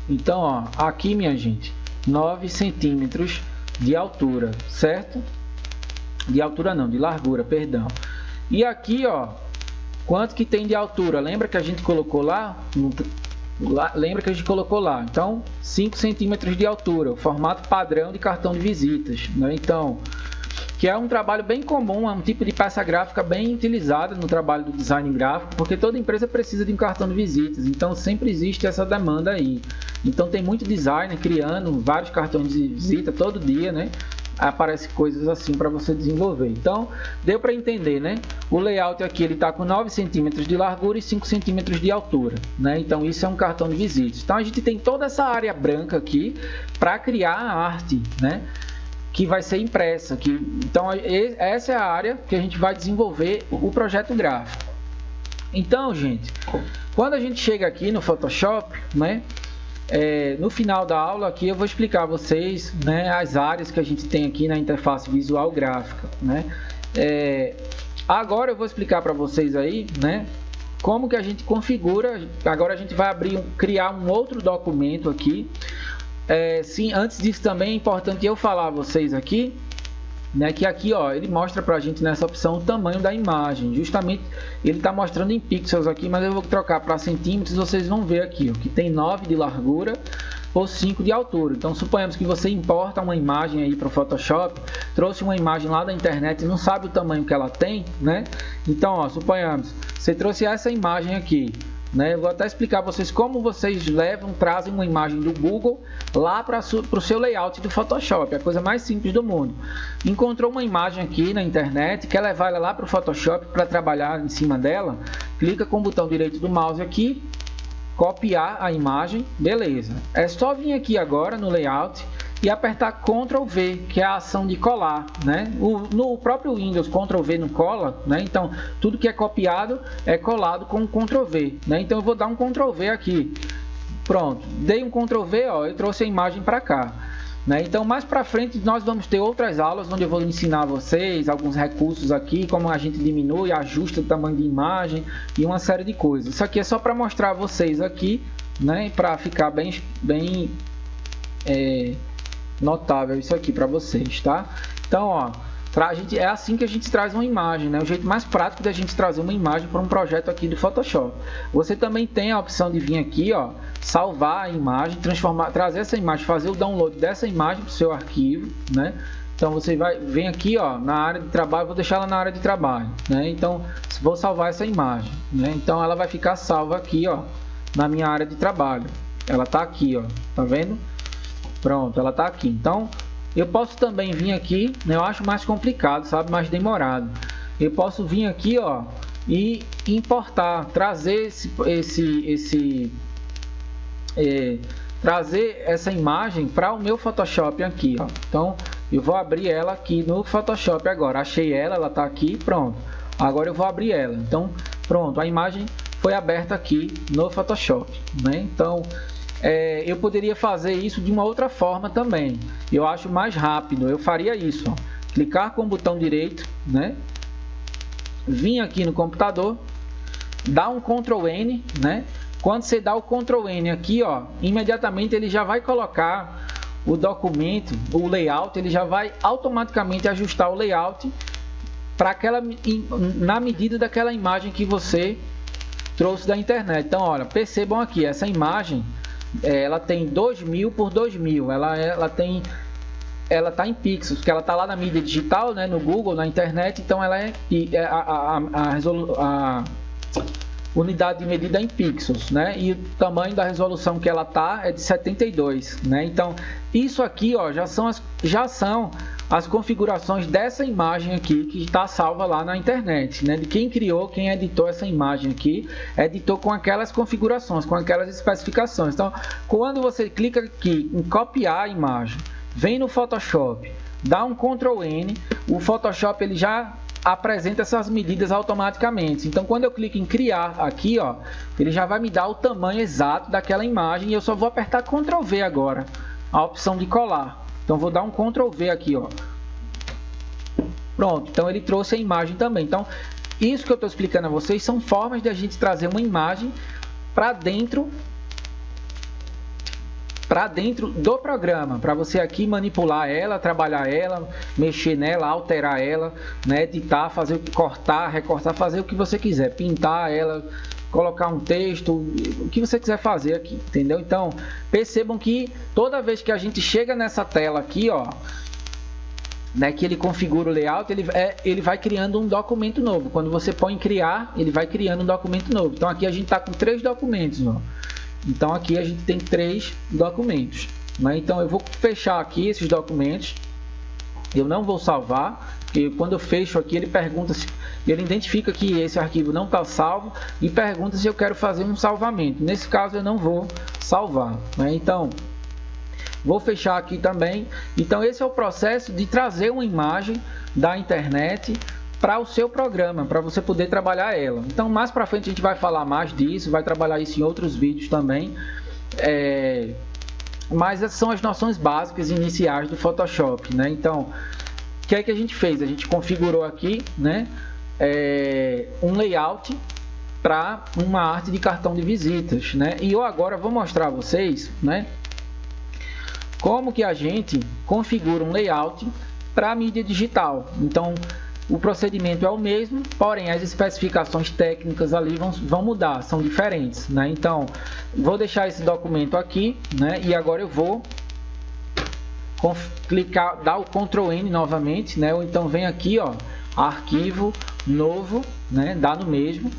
Então, ó, aqui, minha gente, 9 centímetros de altura, certo? De altura não, de largura, perdão. E aqui, ó, quanto que tem de altura? Lembra que a gente colocou lá? Lembra que a gente colocou lá? Então, 5 centímetros de altura, o formato padrão de cartão de visitas, né? Então, que é um trabalho bem comum, é um tipo de peça gráfica bem utilizada no trabalho do design gráfico, porque toda empresa precisa de um cartão de visitas, então sempre existe essa demanda aí. Então tem muito designer criando vários cartões de visita todo dia, né? Aparece coisas assim para você desenvolver. Então deu para entender, né? O layout aqui ele está com 9 centímetros de largura e 5 centímetros de altura, né? Então isso é um cartão de visitas. Então a gente tem toda essa área branca aqui para criar a arte, né, que vai ser impressa. Então essa é a área que a gente vai desenvolver o projeto gráfico. Então, gente, quando a gente chega aqui no Photoshop, né, no final da aula aqui eu vou explicar a vocês, né, as áreas que a gente tem aqui na interface visual gráfica, né. Agora eu vou explicar para vocês aí, né, como que a gente configura. Agora a gente vai criar um outro documento aqui. Sim, antes disso também é importante eu falar a vocês aqui, né, que aqui, ó, ele mostra pra gente nessa opção o tamanho da imagem. Justamente ele está mostrando em pixels aqui, mas eu vou trocar para centímetros. Vocês vão ver aqui, ó, que tem 9 de largura por 5 de altura. Então suponhamos que você importa uma imagem aí para o Photoshop, trouxe uma imagem lá da internet e não sabe o tamanho que ela tem, né? Então, ó, suponhamos, você trouxe essa imagem aqui, né? Eu vou até explicar para vocês como vocês trazem uma imagem do Google lá para o seu layout do Photoshop. É a coisa mais simples do mundo. Encontrou uma imagem aqui na internet, quer levar ela lá para o Photoshop para trabalhar em cima dela, clica com o botão direito do mouse aqui, copiar a imagem, beleza. É só vir aqui agora no layout e apertar Ctrl V, que é a ação de colar, né? No próprio Windows, Ctrl V não cola, né? Então tudo que é copiado é colado com Ctrl V, né? Então eu vou dar um Ctrl V aqui. Pronto, dei um Ctrl V, ó, eu trouxe a imagem para cá, né? Então mais para frente nós vamos ter outras aulas onde eu vou ensinar a vocês alguns recursos aqui, como a gente diminui, ajusta o tamanho de imagem e uma série de coisas. Isso aqui é só para mostrar a vocês aqui, né? Para ficar bem notável isso aqui para vocês, tá? Então, ó, é assim que a gente traz uma imagem, né? O jeito mais prático da gente trazer uma imagem para um projeto aqui do Photoshop. Você também tem a opção de vir aqui, ó, salvar a imagem, trazer essa imagem, fazer o download dessa imagem para o seu arquivo, né? Então você vem aqui, ó, na área de trabalho, vou deixar ela na área de trabalho, né? Então vou salvar essa imagem, né? Então ela vai ficar salva aqui, ó, na minha área de trabalho. Ela tá aqui, ó, tá vendo? Pronto, ela tá aqui. Então eu posso também vir aqui, né? Eu acho mais complicado, sabe, mais demorado. Eu posso vir aqui, ó, e importar, trazer trazer essa imagem para o meu Photoshop aqui, ó. Então eu vou abrir ela aqui no Photoshop agora. Achei ela tá aqui, pronto. Agora eu vou abrir ela. Então pronto, a imagem foi aberta aqui no Photoshop, né? Então eu poderia fazer isso de uma outra forma também. Eu acho mais rápido. Eu faria isso, ó. Clicar com o botão direito, né? Vim aqui no computador, dá um Ctrl N, né? Quando você dá o Ctrl N aqui, ó, imediatamente ele já vai colocar o documento, o layout, ele já vai automaticamente ajustar o layout para na medida daquela imagem que você trouxe da internet. Então, olha, percebam aqui, essa imagem ela tem 2000 por 2000, ela tá em pixels, porque ela tá lá na mídia digital, né, no Google, na internet. Então ela a unidade de medida em pixels, né, e o tamanho da resolução que ela tá é de 72, né. Então isso aqui, ó, já são as configurações dessa imagem aqui que está salva lá na internet, né? De quem criou, quem editou essa imagem aqui, editou com aquelas configurações, com aquelas especificações. Então, quando você clica aqui em copiar a imagem, vem no Photoshop, dá um Ctrl N, o Photoshop ele já apresenta essas medidas automaticamente. Então, quando eu clico em criar aqui, ó, ele já vai me dar o tamanho exato daquela imagem e eu só vou apertar Ctrl V agora, a opção de colar. Então vou dar um Ctrl V aqui, ó. Pronto, então ele trouxe a imagem também. Então isso que eu estou explicando a vocês são formas de a gente trazer uma imagem para dentro do programa, para você aqui manipular ela, trabalhar ela, mexer nela, alterar ela, né, editar, cortar, recortar, fazer o que você quiser, pintar ela, colocar um texto, o que você quiser fazer aqui, entendeu? Então percebam que toda vez que a gente chega nessa tela aqui, ó, né, que ele configura o layout, ele vai criando um documento novo. Quando você põe em criar, ele vai criando um documento novo. Então aqui a gente está com 3 documentos, ó. Então aqui a gente tem 3 documentos, né? Então eu vou fechar aqui esses documentos. Eu não vou salvar, porque quando eu fecho aqui ele pergunta se ele identifica que esse arquivo não está salvo e pergunta se eu quero fazer um salvamento. Nesse caso eu não vou salvar, né? Então vou fechar aqui também. Então esse é o processo de trazer uma imagem da internet para o seu programa, para você poder trabalhar ela. Então, mais para frente a gente vai falar mais disso, vai trabalhar isso em outros vídeos também. Mas essas são as noções básicas iniciais do Photoshop, né? Então, o que é que a gente fez? A gente configurou aqui, né, um layout para uma arte de cartão de visitas, né? E eu agora vou mostrar a vocês, né, como que a gente configura um layout para mídia digital. Então, o procedimento é o mesmo, porém as especificações técnicas ali vão mudar, são diferentes, né? Então, vou deixar esse documento aqui, né? E agora eu vou clicar, dar o Ctrl N novamente, né? Ou então vem aqui, ó, arquivo novo, né? Dá no mesmo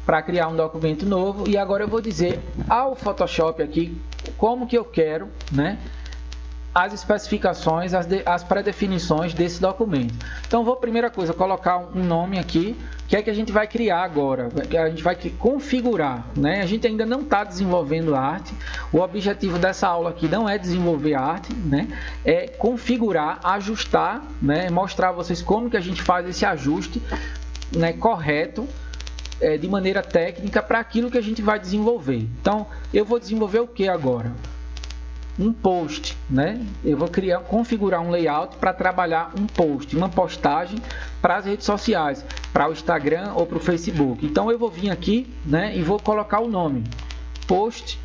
para criar um documento novo. E agora eu vou dizer ao Photoshop aqui como que eu quero, né, as especificações, as pré-definições desse documento. Então, vou, primeira coisa, colocar um nome aqui, que é que a gente vai criar agora, que a gente vai configurar, né? A gente ainda não está desenvolvendo a arte, o objetivo dessa aula aqui não é desenvolver a arte, né? É configurar, ajustar, né? Mostrar a vocês como que a gente faz esse ajuste, né, correto, de maneira técnica para aquilo que a gente vai desenvolver. Então, eu vou desenvolver o que agora? Um post, né? Eu vou configurar um layout para trabalhar um post, uma postagem para as redes sociais, para o Instagram ou para o Facebook. Então eu vou vir aqui, né, e vou colocar o nome post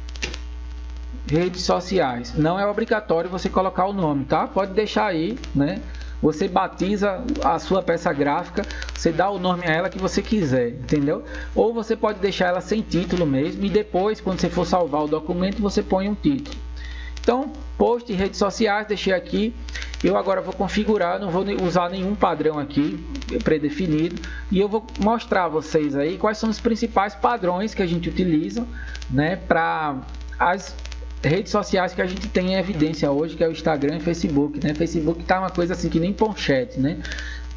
redes sociais. Não é obrigatório você colocar o nome, tá? Pode deixar aí, né? Você batiza a sua peça gráfica, você dá o nome a ela que você quiser, entendeu? Ou você pode deixar ela sem título mesmo e depois, quando você for salvar o documento, você põe um título. Então, post em redes sociais, deixei aqui. Eu agora vou configurar, não vou usar nenhum padrão aqui pré-definido. E eu vou mostrar a vocês aí quais são os principais padrões que a gente utiliza, né, para as redes sociais que a gente tem em evidência hoje, que é o Instagram e Facebook, né? Facebook tá uma coisa assim que nem ponchete, né?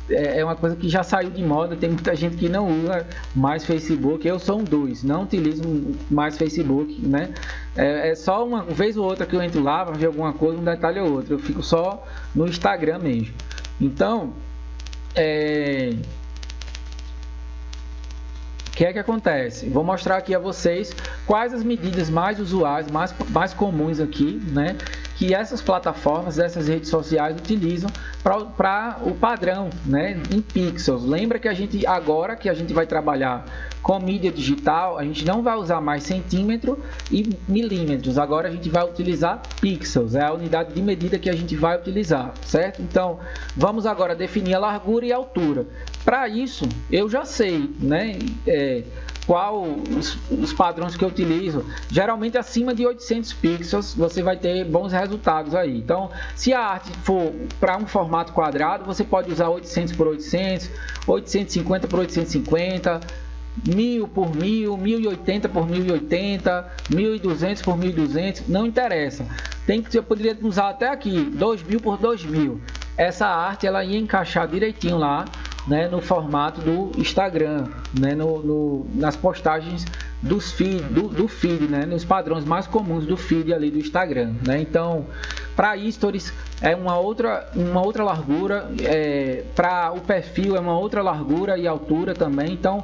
É uma coisa que já saiu de moda, tem muita gente que não usa mais Facebook. Eu sou um dos, não utilizo mais Facebook, né? É só uma vez ou outra que eu entro lá para ver alguma coisa, um detalhe ou outro. Eu fico só no Instagram mesmo. Então, o que é que acontece? Vou mostrar aqui a vocês quais as medidas mais usuais, mais comuns aqui, né, que essas plataformas, essas redes sociais utilizam para o padrão, né, em pixels. Lembra que agora que a gente vai trabalhar com mídia digital, a gente não vai usar mais centímetro e milímetros. Agora a gente vai utilizar pixels, é a unidade de medida que a gente vai utilizar, certo? Então, vamos agora definir a largura e a altura. Para isso, eu já sei, né, qual os padrões que eu utilizo. Geralmente acima de 800 pixels você vai ter bons resultados aí. Então, se a arte for para um formato quadrado, você pode usar 800 por 800, 850 por 850, 1000 por 1000, 1080 por 1080, 1200 por 1200, não interessa. Você poderia usar até aqui 2000 por 2000. Essa arte ela ia encaixar direitinho lá, né, no formato do Instagram, né, nas postagens do feed, né, nos padrões mais comuns do feed ali do Instagram, né? Então, para stories é uma outra largura, para o perfil é uma outra largura e altura também. Então,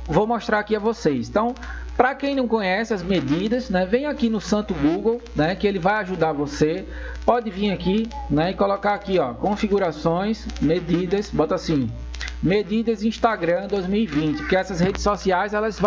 vou mostrar aqui a vocês. Então, para quem não conhece as medidas, né, vem aqui no santo Google, né, que ele vai ajudar você. Pode vir aqui, né, e colocar aqui, ó, configurações, medidas, bota assim, medidas Instagram 2020, porque essas redes sociais elas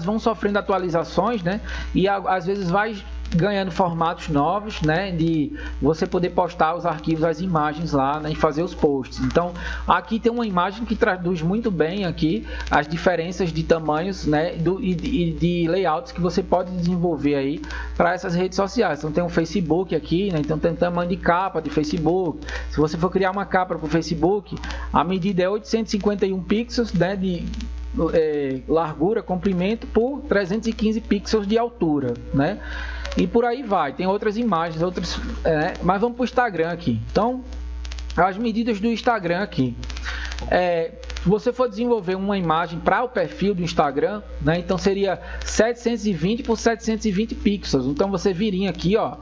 vão sofrendo atualizações, né, e às vezes vai ganhando formatos novos, né, de você poder postar os arquivos, as imagens lá, né, e fazer os posts. Então, aqui tem uma imagem que traduz muito bem aqui as diferenças de tamanhos, né, e de layouts que você pode desenvolver aí para essas redes sociais. Então, tem um Facebook aqui, né, então tem tamanho de capa de Facebook. Se você for criar uma capa para o Facebook, a medida é 851 pixels, né, de largura, comprimento por 315 pixels de altura, né? E por aí vai, tem outras imagens, mas vamos para o Instagram aqui. Então, as medidas do Instagram aqui. Se você for desenvolver uma imagem para o perfil do Instagram, né, então seria 720 por 720 pixels. Então você viria aqui, ó,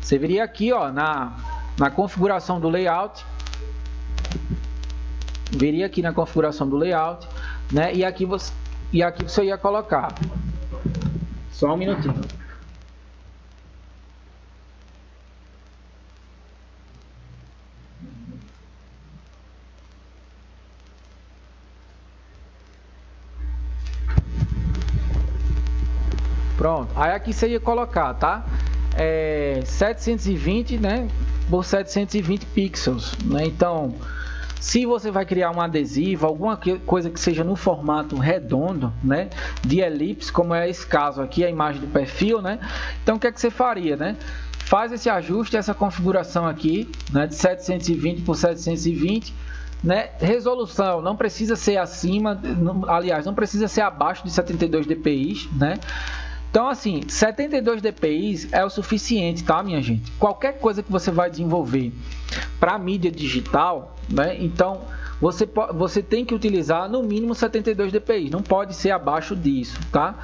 Você viria aqui, ó, na configuração do layout, viria aqui na configuração do layout, né? E aqui você ia colocar, só um minutinho. Pronto, aí aqui você ia colocar, tá? 720, né, por 720 pixels, né? Então, se você vai criar um adesivo, alguma coisa que seja no formato redondo, né, de elipse, como é esse caso aqui, a imagem do perfil, né? Então, o que é que você faria, né? Faz esse ajuste, essa configuração aqui, né, de 720 por 720, né? Resolução não precisa ser acima, aliás, não precisa ser abaixo de 72 dpi, né? Então, assim, 72 dpi é o suficiente, tá, minha gente? Qualquer coisa que você vai desenvolver para mídia digital, né? Então, você tem que utilizar no mínimo 72 dpi, não pode ser abaixo disso, tá?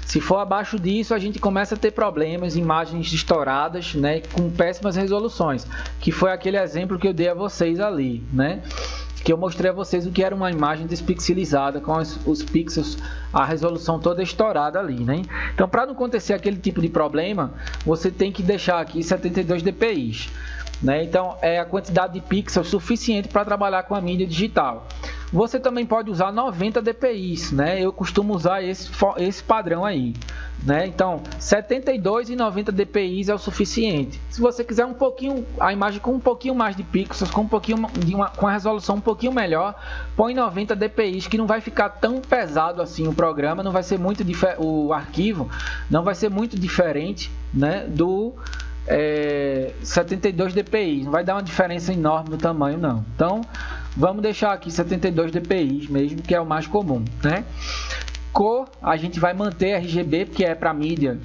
Se for abaixo disso, a gente começa a ter problemas, imagens estouradas, né? Com péssimas resoluções, que foi aquele exemplo que eu dei a vocês ali, né? Que eu mostrei a vocês o que era uma imagem despixelizada com os pixels, a resolução toda estourada ali, né? Então, para não acontecer aquele tipo de problema, você tem que deixar aqui 72 dpi, né? Então, é a quantidade de pixels suficiente para trabalhar com a mídia digital. Você também pode usar 90 dpi, né? Eu costumo usar esse padrão aí, né? Então, 72 e 90 dpi é o suficiente. Se você quiser um pouquinho, a imagem com um pouquinho mais de pixels, com com a resolução um pouquinho melhor, põe 90 dpi, que não vai ficar tão pesado assim o programa, não vai ser muito o arquivo não vai ser muito diferente, né, do 72 dpi, não vai dar uma diferença enorme no tamanho não. Então, vamos deixar aqui 72 dpi mesmo, que é o mais comum, né? Cor, a gente vai manter RGB, porque é para mídia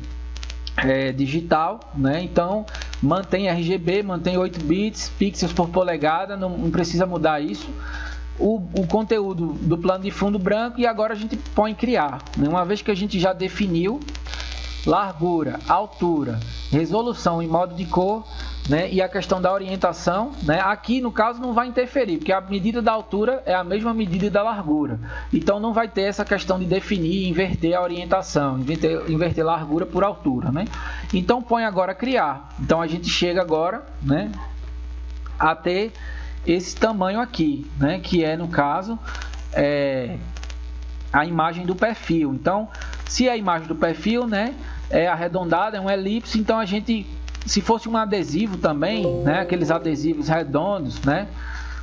digital, né? Então, mantém RGB, mantém 8 bits, pixels por polegada, não precisa mudar isso. O conteúdo do plano de fundo branco, e agora a gente põe criar, né? Uma vez que a gente já definiu largura, altura, resolução e modo de cor, né, e a questão da orientação, né, aqui no caso não vai interferir, porque a medida da altura é a mesma medida da largura, então não vai ter essa questão de definir e inverter a orientação, inverter largura por altura, né? Então põe agora criar. Então a gente chega agora, né, a ter esse tamanho aqui, né, que é no caso a imagem do perfil. Então, se a imagem do perfil, né, é arredondada, é um elipse, então a gente, se fosse um adesivo também, né, aqueles adesivos redondos, né,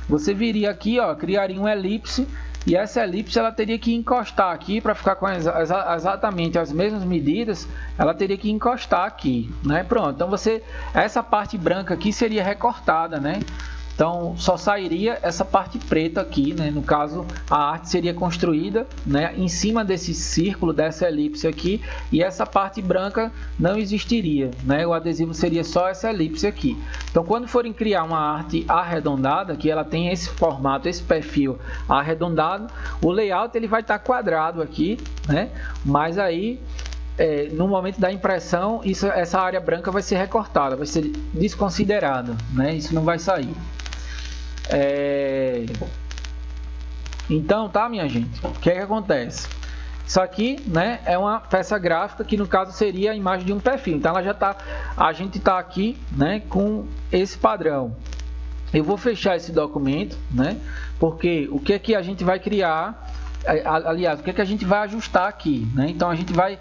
você viria aqui, ó, criaria um elipse, e essa elipse ela teria que encostar aqui para ficar com exatamente as mesmas medidas, ela teria que encostar aqui, né? Pronto. Então essa parte branca aqui seria recortada, né? Então, só sairia essa parte preta aqui, né? No caso, a arte seria construída, né, em cima desse círculo, dessa elipse aqui, e essa parte branca não existiria, né? O adesivo seria só essa elipse aqui. Então, quando forem criar uma arte arredondada, que ela tem esse formato, esse perfil arredondado, o layout ele vai estar quadrado aqui, né? Mas aí, no momento da impressão, essa área branca vai ser recortada, vai ser desconsiderada, né? Isso não vai sair. Então, tá, minha gente, o que é que acontece? Isso aqui, né, é uma peça gráfica que no caso seria a imagem de um perfil. Então ela já tá, a gente tá aqui, né, com esse padrão. Eu vou fechar esse documento, né, porque o que é que a gente vai criar, aliás, o que é que a gente vai ajustar aqui, né? Então a gente vai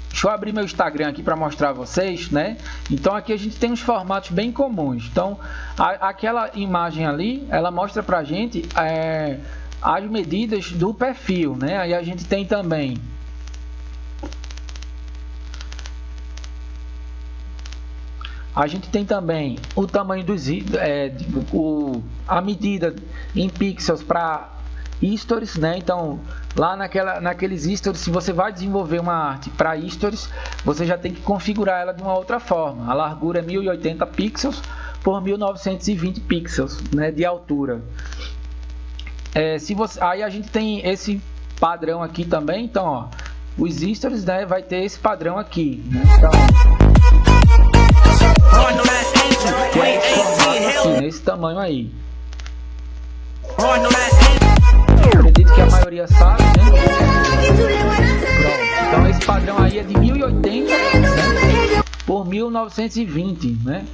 deixa eu abrir meu Instagram aqui para mostrar a vocês, né? Então aqui a gente tem uns formatos bem comuns. Então aquela imagem ali, ela mostra para a gente as medidas do perfil, né? Aí a gente tem também o tamanho dos a medida em pixels para stories, né? Então lá naqueles stories, se você vai desenvolver uma arte para stories, você já tem que configurar ela de uma outra forma. A largura é 1080 pixels por 1920 pixels, né, de altura. Aí a gente tem esse padrão aqui também. Então, ó, os stories, né, vai ter esse padrão aqui, né? Então, que é esse formato aqui, nesse tamanho aí. Acredito que a maioria sabe, né? Pronto. Então esse padrão aí é de 1080, né, por 1920, né,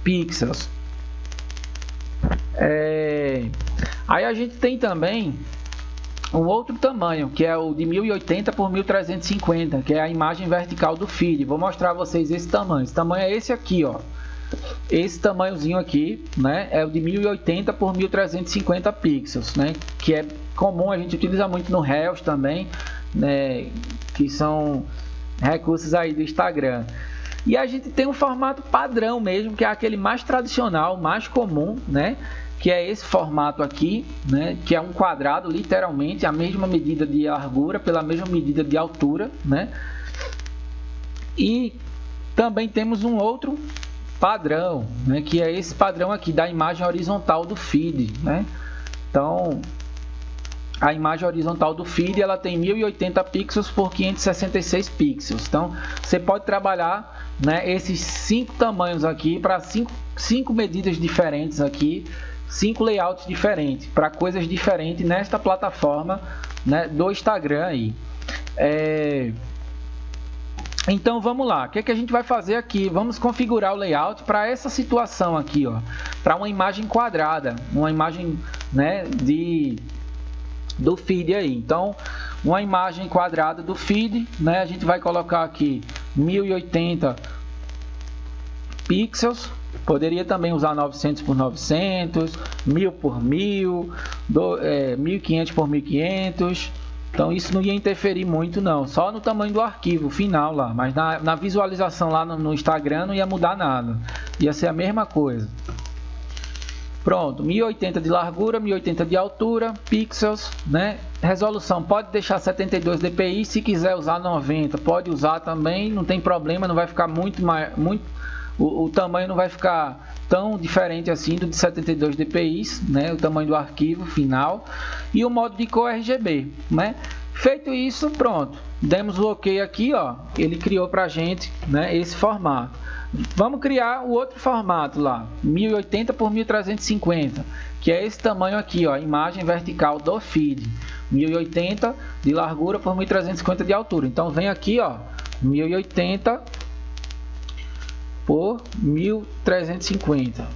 pixels. Aí a gente tem também um outro tamanho, que é o de 1080 por 1350, que é a imagem vertical do feed. Vou mostrar a vocês esse tamanho. Esse tamanho é esse aqui, ó. Esse tamanhozinho aqui, né, é o de 1080 por 1350 pixels, né, que é comum, a gente utiliza muito no Reels também, né, que são recursos aí do Instagram. E a gente tem um formato padrão mesmo, que é aquele mais tradicional, mais comum, né, que é esse formato aqui, né, que é um quadrado, literalmente a mesma medida de largura pela mesma medida de altura, né. E também temos um outro padrão, né, que é esse padrão aqui da imagem horizontal do feed, né. Então a imagem horizontal do feed, ela tem 1080 pixels por 566 pixels. Então você pode trabalhar, né, esses 5 tamanhos aqui para 5 medidas diferentes aqui, 5 layouts diferentes para coisas diferentes nesta plataforma, né, do Instagram aí. Então vamos lá, o que é que a gente vai fazer aqui? Vamos configurar o layout para essa situação aqui, ó, para uma imagem quadrada, uma imagem, né, do feed aí. Então, uma imagem quadrada do feed, né, a gente vai colocar aqui 1080 pixels. Poderia também usar 900 por 900, 1000 por 1000, 1500 por 1500. Então isso não ia interferir muito não, só no tamanho do arquivo final lá, mas na visualização lá no Instagram não ia mudar nada, ia ser a mesma coisa. Pronto, 1080 de largura, 1080 de altura, pixels, né? Resolução pode deixar 72 dpi, se quiser usar 90 pode usar também, não tem problema, não vai ficar o tamanho não vai ficar tão diferente assim do de 72 dpi, né, o tamanho do arquivo final, e o modo de cor RGB, né? Feito isso, pronto, demos o OK aqui, ó, ele criou pra gente, né, esse formato. Vamos criar o outro formato lá, 1080 por 1350, que é esse tamanho aqui, ó, imagem vertical do feed, 1080 de largura por 1350 de altura. Então vem aqui, ó, 1080 por 1350,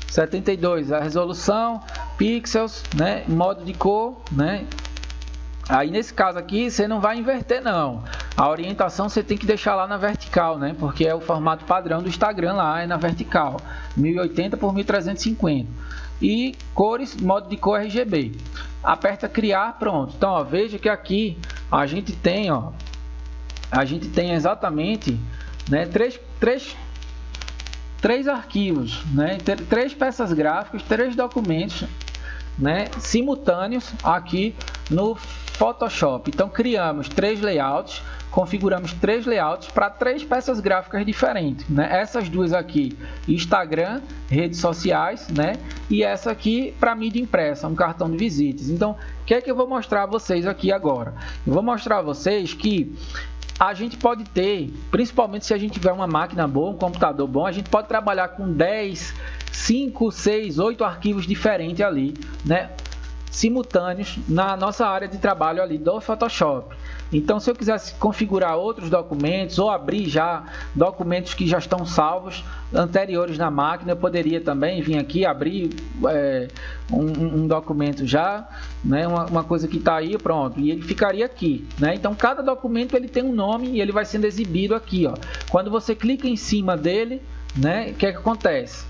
72 a resolução, pixels, né, modo de cor, né. Aí nesse caso aqui você não vai inverter não, a orientação você tem que deixar lá na vertical, né, porque é o formato padrão do Instagram lá, é na vertical, 1080 por 1350. E cores, modo de cor RGB. Aperta criar, pronto. Então ó, veja que aqui a gente tem, ó, exatamente, né, três arquivos, né, 3 peças gráficas, 3 documentos, né, simultâneos aqui no Photoshop. Então criamos 3 layouts, configuramos 3 layouts para 3 peças gráficas diferentes, né? Essas duas aqui, Instagram, redes sociais, né? E essa aqui para mídia impressa, um cartão de visitas. Então, o que é que eu vou mostrar a vocês aqui agora? Eu vou mostrar a vocês que a gente pode ter, principalmente se a gente tiver uma máquina boa, um computador bom, a gente pode trabalhar com 10, 5, 6, 8 arquivos diferentes ali, né, simultâneos na nossa área de trabalho ali do Photoshop. Então, se eu quisesse configurar outros documentos ou abrir já documentos que já estão salvos anteriores na máquina, eu poderia também vir aqui abrir um documento já, né, uma coisa que está aí, pronto, e ele ficaria aqui, né? Então, cada documento ele tem um nome e ele vai sendo exibido aqui, ó. Quando você clica em cima dele, né, o que é que acontece?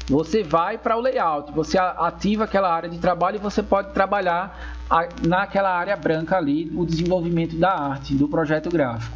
Você vai para o layout, você ativa aquela área de trabalho e você pode trabalhar naquela área branca ali, o desenvolvimento da arte, do projeto gráfico.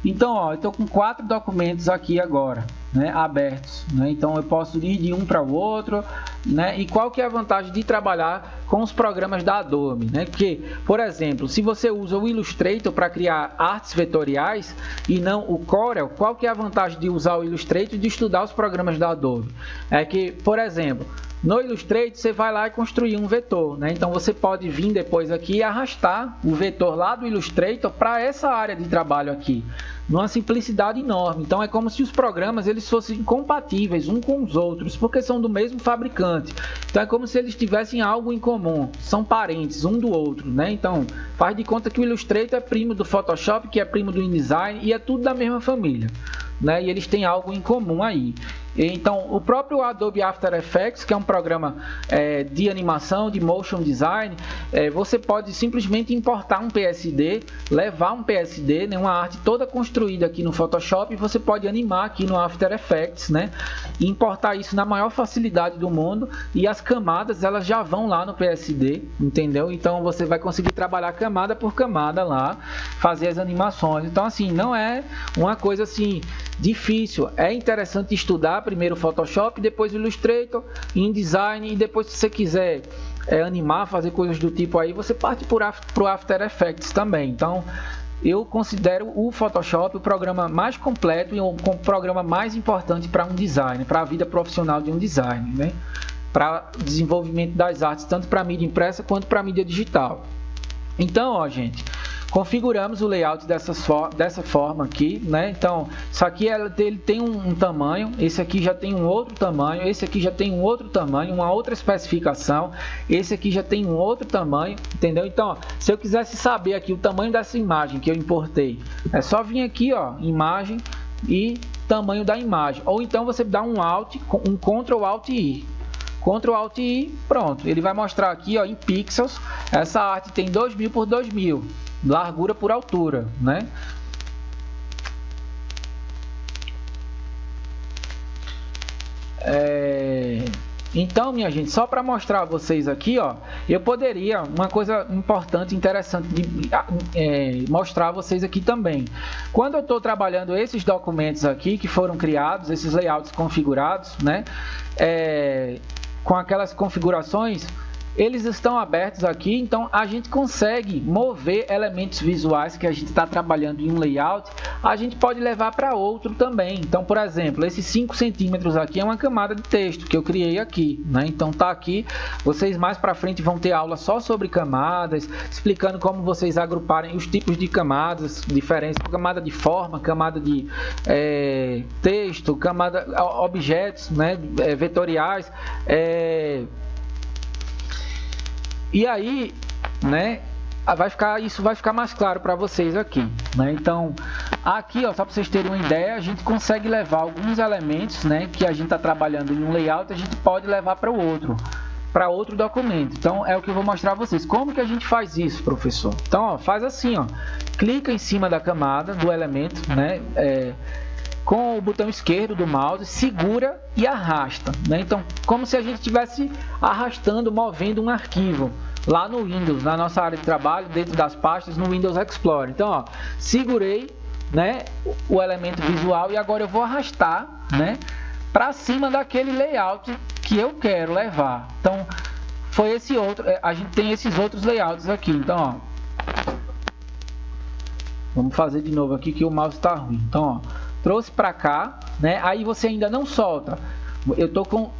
Então, ó, eu estou com 4 documentos aqui agora, né, abertos, né? Então eu posso ir de um para o outro, né? E qual que é a vantagem de trabalhar com os programas da Adobe, né? Porque, por exemplo, se você usa o Illustrator para criar artes vetoriais e não o Corel, qual que é a vantagem de usar o Illustrator e de estudar os programas da Adobe? É que, por exemplo, no Illustrator você vai lá e construir um vetor, né? Então você pode vir depois aqui e arrastar o vetor lá do Illustrator para essa área de trabalho aqui, numa simplicidade enorme. Então é como se os programas eles fossem compatíveis uns com os outros, porque são do mesmo fabricante. Então é como se eles tivessem algo em comum, são parentes um do outro, né? Então faz de conta que o Illustrator é primo do Photoshop, que é primo do InDesign, e é tudo da mesma família, né? E eles têm algo em comum aí. Então, o próprio Adobe After Effects, que é um programa de animação, de motion design, você pode simplesmente importar um PSD, levar um PSD, né, uma arte toda construída aqui no Photoshop, e você pode animar aqui no After Effects, né, e importar isso na maior facilidade do mundo, e as camadas elas já vão lá no PSD, entendeu? Então, você vai conseguir trabalhar camada por camada lá, fazer as animações. Então, assim, não é uma coisa assim difícil. É interessante estudar primeiro o Photoshop, depois o Illustrator, InDesign, e depois, se você quiser animar, fazer coisas do tipo aí, você parte para o After Effects também. Então eu considero o Photoshop o programa mais completo e o programa mais importante para um design, para a vida profissional de um design, né? Para desenvolvimento das artes, tanto para mídia impressa quanto para mídia digital. Então, ó, gente, configuramos o layout dessa forma aqui, né? Então, isso aqui ele tem um tamanho, esse aqui já tem um outro tamanho, esse aqui já tem um outro tamanho, uma outra especificação, esse aqui já tem um outro tamanho, entendeu? Então, ó, se eu quisesse saber aqui o tamanho dessa imagem que eu importei, é só vir aqui, ó, imagem e tamanho da imagem, ou então você dá um Alt, um Ctrl Alt I. Ctrl Alt I, pronto, ele vai mostrar aqui, ó, em pixels. Essa arte tem 2000 por 2000, largura por altura, né? Então, minha gente, só para mostrar a vocês aqui, ó, eu poderia, uma coisa importante, interessante de mostrar a vocês aqui também. Quando eu estou trabalhando esses documentos aqui que foram criados, esses layouts configurados, né? Com aquelas configurações, eles estão abertos aqui, então a gente consegue mover elementos visuais que a gente está trabalhando em um layout, a gente pode levar para outro também. Então, por exemplo, esses 5 centímetros aqui é uma camada de texto que eu criei aqui, né? Então tá aqui, vocês mais para frente vão ter aula só sobre camadas, explicando como vocês agruparem os tipos de camadas diferentes, camada de forma, camada de texto, camada, objetos, né? Vetoriais, e aí, né, isso vai ficar mais claro para vocês aqui, né? Então, aqui, ó, só para vocês terem uma ideia, a gente consegue levar alguns elementos, né, que a gente está trabalhando em um layout, a gente pode levar para outro documento. Então, é o que eu vou mostrar a vocês. Como que a gente faz isso, professor? Então, ó, faz assim, ó, clica em cima da camada do elemento, né, com o botão esquerdo do mouse, segura e arrasta, né? Então, como se a gente estivesse arrastando, movendo um arquivo lá no Windows, na nossa área de trabalho, dentro das pastas, no Windows Explorer. Então, ó, segurei, né, o elemento visual e agora eu vou arrastar, né, para cima daquele layout que eu quero levar. Então, foi esse outro, a gente tem esses outros layouts aqui. Então, ó, vamos fazer de novo aqui que o mouse está ruim. Então, ó, trouxe para cá, né? Aí você ainda não solta. Eu tô com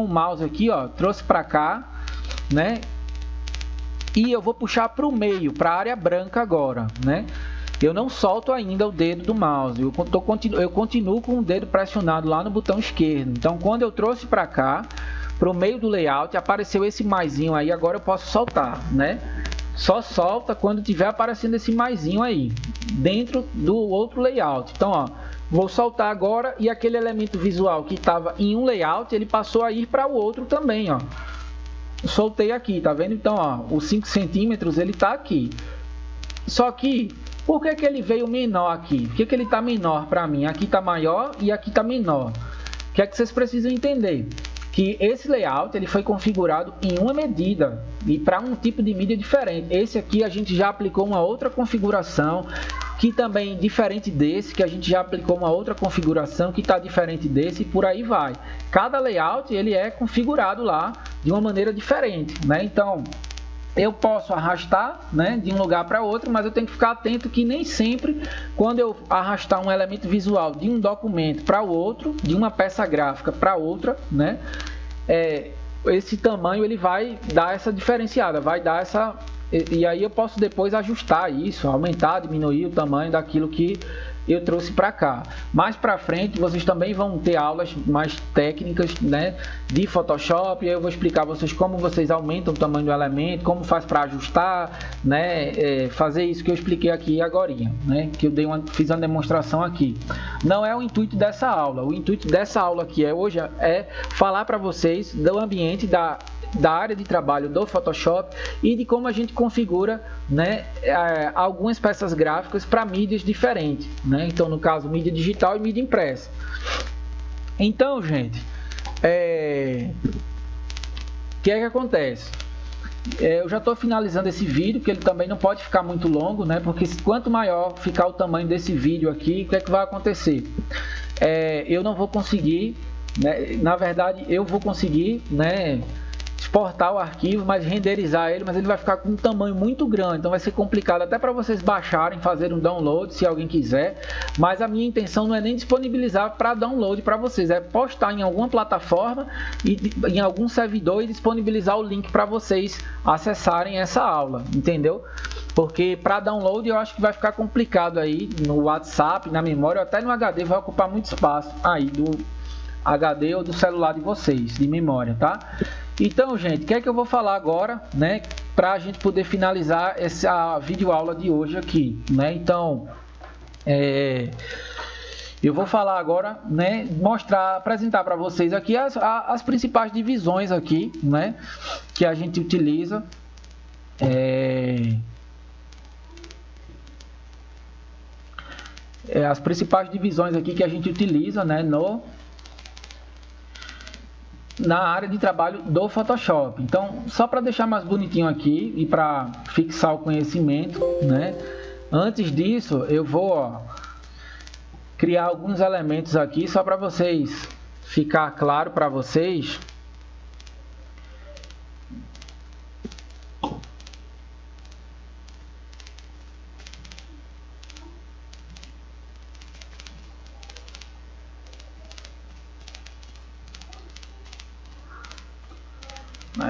o mouse aqui, ó, trouxe para cá, né? E eu vou puxar para o meio, para a área branca agora, né? Eu não solto ainda o dedo do mouse. Eu continuo com o dedo pressionado lá no botão esquerdo. Então, quando eu trouxe para cá, para o meio do layout, apareceu esse maisinho aí. Agora eu posso soltar, né? Só solta quando tiver aparecendo esse maisinho aí, dentro do outro layout. Então, ó, vou soltar agora e aquele elemento visual que estava em um layout, ele passou a ir para o outro também, ó. Soltei aqui, tá vendo? Então, ó, os 5 centímetros ele tá aqui. Só que, por que ele veio menor aqui? Por que ele tá menor para mim? Aqui tá maior e aqui tá menor. O que é que vocês precisam entender? Que esse layout ele foi configurado em uma medida e para um tipo de mídia diferente. Esse aqui a gente já aplicou uma outra configuração que também diferente desse, que a gente já aplicou uma outra configuração que está diferente desse, e por aí vai. Cada layout ele é configurado lá de uma maneira diferente, né? Então eu posso arrastar, né, de um lugar para outro, mas eu tenho que ficar atento que nem sempre, quando eu arrastar um elemento visual de um documento para o outro, de uma peça gráfica para outra, né, esse tamanho ele vai dar essa diferenciada, vai dar essa... E aí eu posso depois ajustar isso, aumentar, diminuir o tamanho daquilo que eu trouxe para cá. Mais para frente vocês também vão ter aulas mais técnicas, né, de Photoshop. E aí eu vou explicar a vocês como vocês aumentam o tamanho do elemento, como faz para ajustar, né, fazer isso que eu expliquei aqui agorinha, né, que eu fiz uma demonstração aqui. Não é o intuito dessa aula. O intuito dessa aula aqui hoje é falar para vocês do ambiente da área de trabalho do Photoshop e de como a gente configura, né, algumas peças gráficas para mídias diferentes, né? Então, no caso, mídia digital e mídia impressa. Então, gente, o que é que acontece? Eu já estou finalizando esse vídeo, que ele também não pode ficar muito longo, né? Porque quanto maior ficar o tamanho desse vídeo aqui, o que é que vai acontecer? Eu não vou conseguir, né? Na verdade, eu vou conseguir, né, exportar o arquivo, mas renderizar ele, mas ele vai ficar com um tamanho muito grande, então vai ser complicado até para vocês baixarem, fazer um download, se alguém quiser. Mas a minha intenção não é nem disponibilizar para download para vocês, é postar em alguma plataforma e em algum servidor e disponibilizar o link para vocês acessarem essa aula, entendeu? Porque para download eu acho que vai ficar complicado aí no WhatsApp, na memória, ou até no HD, vai ocupar muito espaço aí do HD ou do celular de vocês, de memória, tá? Então, gente, o que é que eu vou falar agora, né, para a gente poder finalizar essa videoaula de hoje aqui, né? Então, eu vou falar agora, né, apresentar para vocês aqui as principais divisões aqui, né, que a gente utiliza. As principais divisões aqui que a gente utiliza, né, na área de trabalho do Photoshop. Então, só para deixar mais bonitinho aqui e para fixar o conhecimento, né? Antes disso, eu vou criar alguns elementos aqui só para vocês ficar claro para vocês.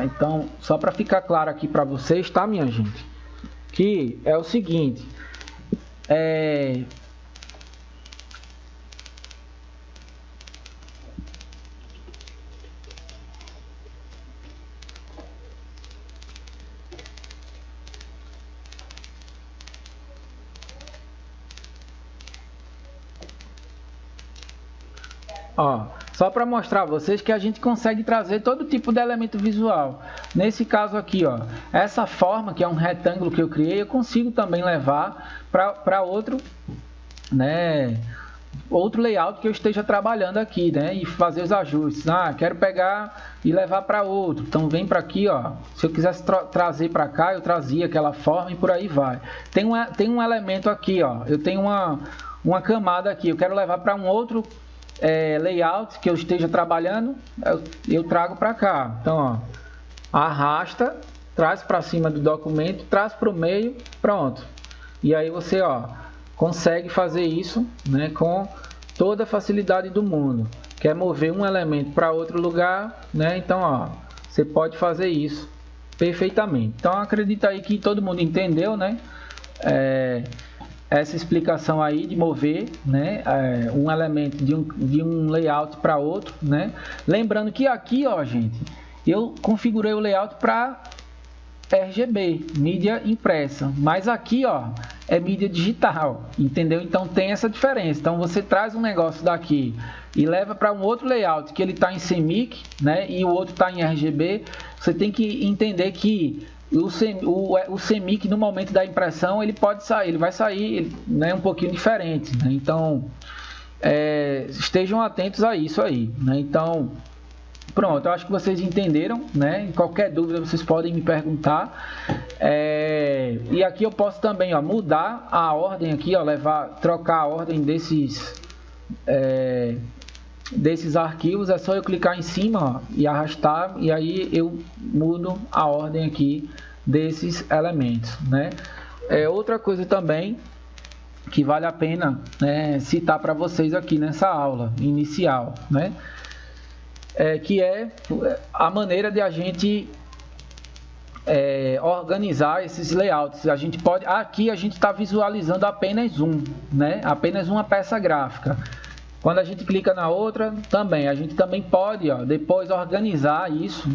Então, só para ficar claro aqui para vocês, tá, minha gente? Que é o seguinte, só para mostrar a vocês que a gente consegue trazer todo tipo de elemento visual. Nesse caso aqui, essa forma, que é um retângulo que eu criei, eu consigo também levar para outro, né, outro layout que eu esteja trabalhando aqui, né, e fazer os ajustes. Quero pegar e levar para outro. Então vem para aqui, se eu quisesse trazer para cá, eu trazia aquela forma e por aí vai. Tem um elemento aqui, eu tenho uma camada aqui, eu quero levar para um outro layout que eu esteja trabalhando, eu trago para cá. Então, arrasta, traz para cima do documento, traz para o meio, pronto. E aí você consegue fazer isso, né, com toda a facilidade do mundo. Quer mover um elemento para outro lugar, né? Então, você pode fazer isso perfeitamente. Então, acredito aí que todo mundo entendeu, né? Essa explicação aí de mover, né, um elemento de um layout para outro, né? Lembrando que aqui, gente, eu configurei o layout para RGB, mídia impressa, mas aqui, é mídia digital, entendeu? Então tem essa diferença. Então você traz um negócio daqui e leva para um outro layout que ele está em CMYK, né, e o outro está em RGB. Você tem que entender que o CMYK no momento da impressão ele vai sair, né, um pouquinho diferente, né? Então estejam atentos a isso aí, né? Então Pronto, eu acho que vocês entenderam, né? Qualquer dúvida vocês podem me perguntar. E aqui eu posso também, ó, mudar a ordem aqui, ó, trocar a ordem desses arquivos. É só eu clicar em cima, ó, e arrastar, e aí eu mudo a ordem aqui desses elementos, né? Outra coisa também que vale a pena, né, citar para vocês aqui nessa aula inicial, né? Que é a maneira de a gente organizar esses layouts. A gente pode, aqui a gente está visualizando apenas né? Apenas uma peça gráfica. Quando a gente clica na outra, a gente também pode, ó, depois organizar isso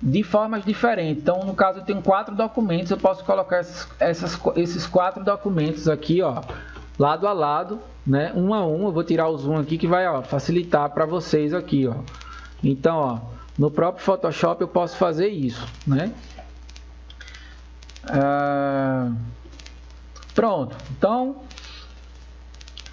de formas diferentes. Então, no caso, eu tenho 4 documentos, eu posso colocar esses 4 documentos aqui, ó, lado a lado, né, um a um. Eu vou tirar o zoom aqui que vai, ó, facilitar para vocês aqui, ó. Então, ó, no próprio Photoshop eu posso fazer isso, né? Pronto. Então,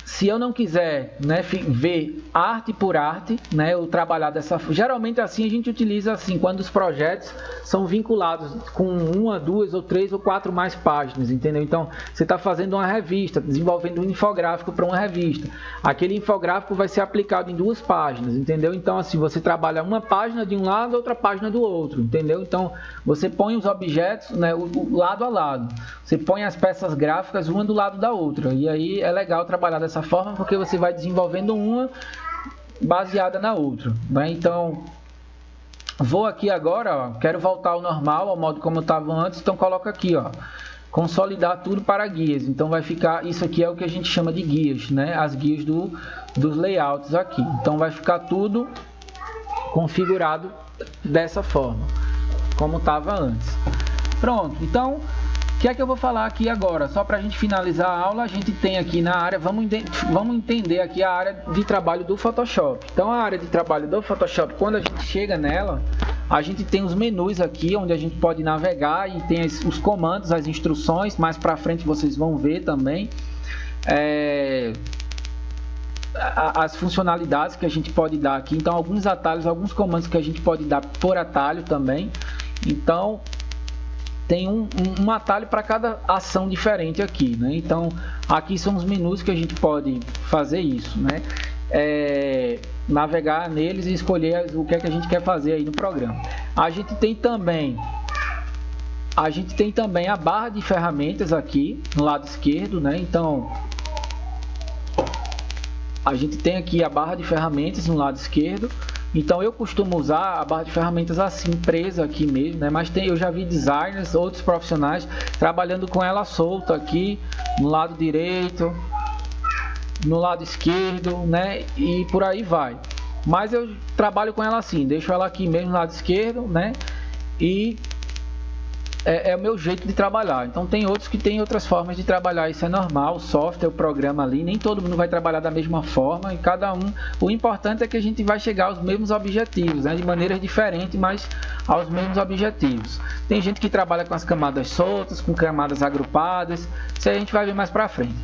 se eu não quiser, né, ver arte por arte, né, eu trabalhar dessa forma. Geralmente assim a gente utiliza assim quando os projetos são vinculados com 1, 2 ou 3 ou 4 mais páginas, entendeu? Então você está fazendo uma revista, desenvolvendo um infográfico para uma revista. Aquele infográfico vai ser aplicado em 2 páginas, entendeu? Então assim você trabalha uma página de um lado, outra página do outro, entendeu? Então você põe os objetos, né, o lado a lado. Você põe as peças gráficas uma do lado da outra. E aí é legal trabalhar dessa forma porque você vai desenvolvendo uma baseada na outra, né? Então vou aqui agora, ó, quero voltar ao normal, ao modo como eu estava antes. Então coloca aqui, ó, consolidar tudo para guias. Então vai ficar, isso aqui é o que a gente chama de guias, né? As guias dos layouts aqui. Então vai ficar tudo configurado dessa forma, como estava antes. Pronto, então o que é que eu vou falar aqui agora? Só para a gente finalizar a aula, a gente tem aqui na área, vamos entender aqui a área de trabalho do Photoshop. Então a área de trabalho do Photoshop, quando a gente chega nela, a gente tem os menus aqui, onde a gente pode navegar e tem os comandos, as instruções. Mais para frente vocês vão ver também as funcionalidades que a gente pode dar aqui. Então alguns atalhos, alguns comandos que a gente pode dar por atalho também. Então tem um atalho para cada ação diferente aqui, né? Então aqui são os menus que a gente pode fazer isso, né? Navegar neles e escolher o que é que a gente quer fazer aí no programa. A gente tem também a barra de ferramentas aqui no lado esquerdo, né? Então a gente tem aqui a barra de ferramentas no lado esquerdo. Então eu costumo usar a barra de ferramentas assim, presa aqui mesmo, né? Mas eu já vi designers, outros profissionais trabalhando com ela solta aqui no lado direito, no lado esquerdo, né? E por aí vai. Mas eu trabalho com ela assim, deixo ela aqui mesmo no lado esquerdo, né? E é o meu jeito de trabalhar. Então tem outros que têm outras formas de trabalhar, isso é normal, o software, o programa ali, nem todo mundo vai trabalhar da mesma forma, e cada um, o importante é que a gente vai chegar aos mesmos objetivos, né? De maneiras diferentes, mas aos mesmos objetivos. Tem gente que trabalha com as camadas soltas, com camadas agrupadas, isso aí a gente vai ver mais pra frente.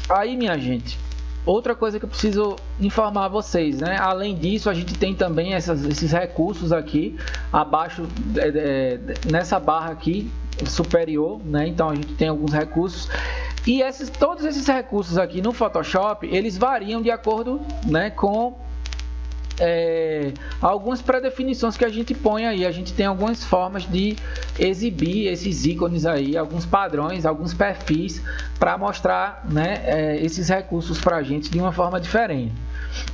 Aí, minha gente, outra coisa que eu preciso informar a vocês, né? Além disso, a gente tem também esses recursos aqui abaixo, nessa barra aqui superior, né? Então a gente tem alguns recursos e todos esses recursos aqui no Photoshop, eles variam de acordo, né, com algumas pré-definições que a gente põe aí. A gente tem algumas formas de exibir esses ícones aí, alguns padrões, alguns perfis para mostrar, né, esses recursos para a gente de uma forma diferente.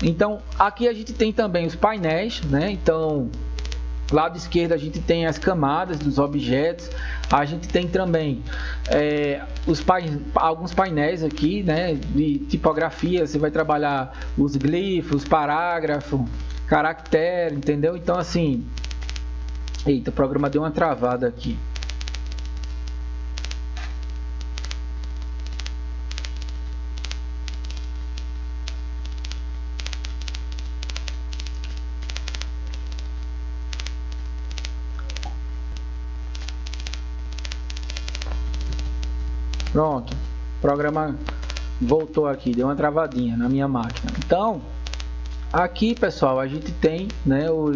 Então aqui a gente tem também os painéis, né? Então lado esquerdo a gente tem as camadas dos objetos. A gente tem também alguns painéis aqui, né, de tipografia. Você vai trabalhar os glifos, parágrafo, caractere, entendeu? Então assim, eita, o programa deu uma travada aqui. Pronto, o programa voltou aqui, deu uma travadinha na minha máquina. Então, aqui, pessoal, a gente tem, né, o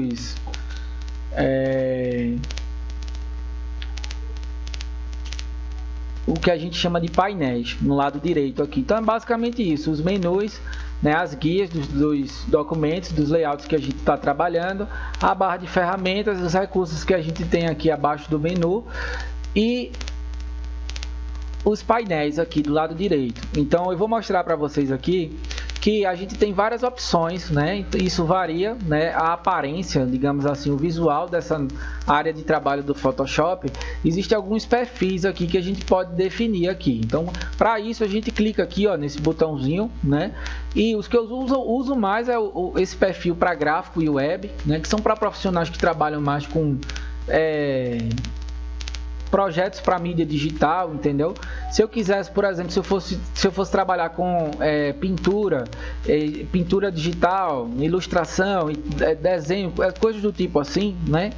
que a gente chama de painéis no lado direito aqui. Então é basicamente isso, os menus, né, as guias dos documentos, dos layouts que a gente está trabalhando, a barra de ferramentas, os recursos que a gente tem aqui abaixo do menu e os painéis aqui do lado direito. Então eu vou mostrar para vocês aqui que a gente tem várias opções, né? Isso varia, né? A aparência, digamos assim, o visual dessa área de trabalho do Photoshop. Existem alguns perfis aqui que a gente pode definir aqui. Então, para isso a gente clica aqui, ó, nesse botãozinho, né? E os que eu uso mais é esse perfil para gráfico e web, né? Que são para profissionais que trabalham mais com projetos para mídia digital, entendeu? Se eu quisesse, por exemplo, se eu fosse trabalhar com pintura digital, ilustração, desenho, coisas do tipo assim, né?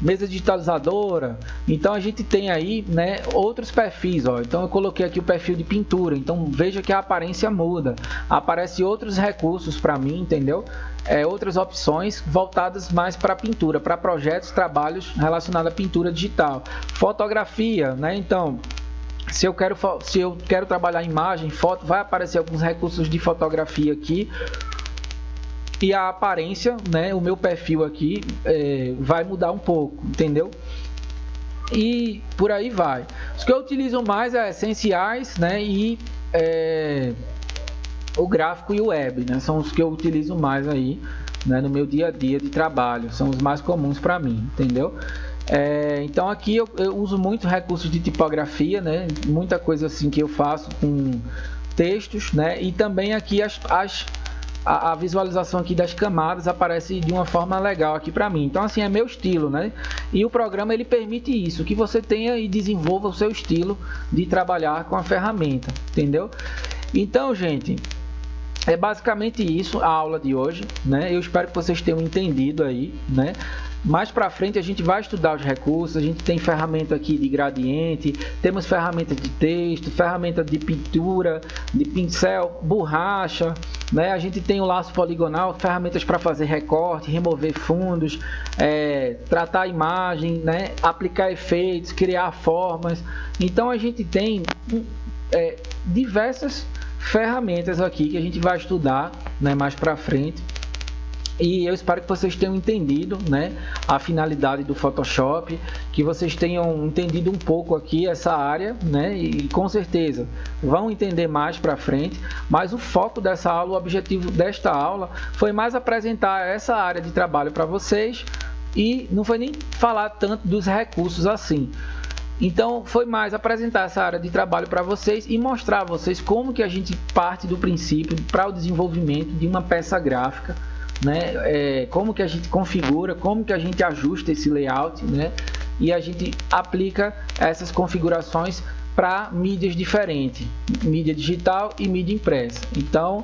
Mesa digitalizadora. Então a gente tem aí, né, outros perfis, ó. Então eu coloquei aqui o perfil de pintura. Então veja que a aparência muda. Aparece outros recursos para mim, entendeu? Outras opções voltadas mais para pintura, para projetos, trabalhos relacionados à pintura digital. Fotografia, né? Então se eu quero trabalhar imagem, foto, vai aparecer alguns recursos de fotografia aqui. E a aparência, né, o meu perfil aqui vai mudar um pouco, entendeu? E por aí vai. Os que eu utilizo mais é essenciais, né, e o gráfico e o web, né, são os que eu utilizo mais aí, né, no meu dia a dia de trabalho, são os mais comuns para mim, entendeu? Então aqui eu uso muito recursos de tipografia, né, muita coisa assim que eu faço com textos, né, e também aqui a visualização aqui das camadas aparece de uma forma legal aqui para mim. Então assim, é meu estilo, né? E o programa ele permite isso, que você tenha e desenvolva o seu estilo de trabalhar com a ferramenta, entendeu? Então, gente, é basicamente isso a aula de hoje, né? Eu espero que vocês tenham entendido aí, né? Mais para frente a gente vai estudar os recursos, a gente tem ferramenta aqui de gradiente, temos ferramenta de texto, ferramenta de pintura, de pincel, borracha, né? A gente tem o laço poligonal, ferramentas para fazer recorte, remover fundos, tratar a imagem, né? Aplicar efeitos, criar formas. Então a gente tem diversas ferramentas aqui que a gente vai estudar, né, mais para frente. E eu espero que vocês tenham entendido, né, a finalidade do Photoshop, que vocês tenham entendido um pouco aqui essa área, né, e com certeza vão entender mais para frente. Mas o foco dessa aula, o objetivo desta aula foi mais apresentar essa área de trabalho para vocês e não foi nem falar tanto dos recursos assim. Então foi mais apresentar essa área de trabalho para vocês e mostrar a vocês como que a gente parte do princípio para o desenvolvimento de uma peça gráfica, né? Como que a gente configura, como que a gente ajusta esse layout, né? E a gente aplica essas configurações para mídias diferentes, mídia digital e mídia impressa. Então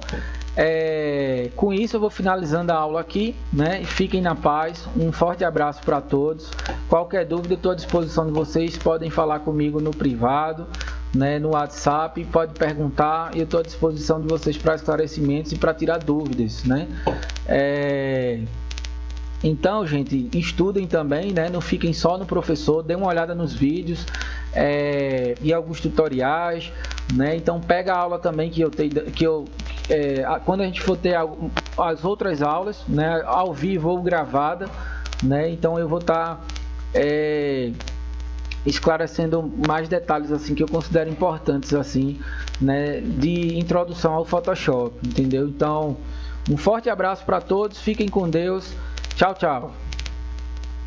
com isso eu vou finalizando a aula aqui, né? Fiquem na paz, um forte abraço para todos. Qualquer dúvida eu estou à disposição de vocês, podem falar comigo no privado, né, no WhatsApp, pode perguntar, eu estou à disposição de vocês para esclarecimentos e para tirar dúvidas, né? Então, gente, estudem também, né? Não fiquem só no professor, dêem uma olhada nos vídeos e alguns tutoriais, né? Então pega a aula também quando a gente for ter as outras aulas, né, ao vivo ou gravada, né? Então eu vou estar esclarecendo mais detalhes assim que eu considero importantes assim, né, de introdução ao Photoshop, entendeu? Então um forte abraço para todos, fiquem com Deus, tchau, tchau.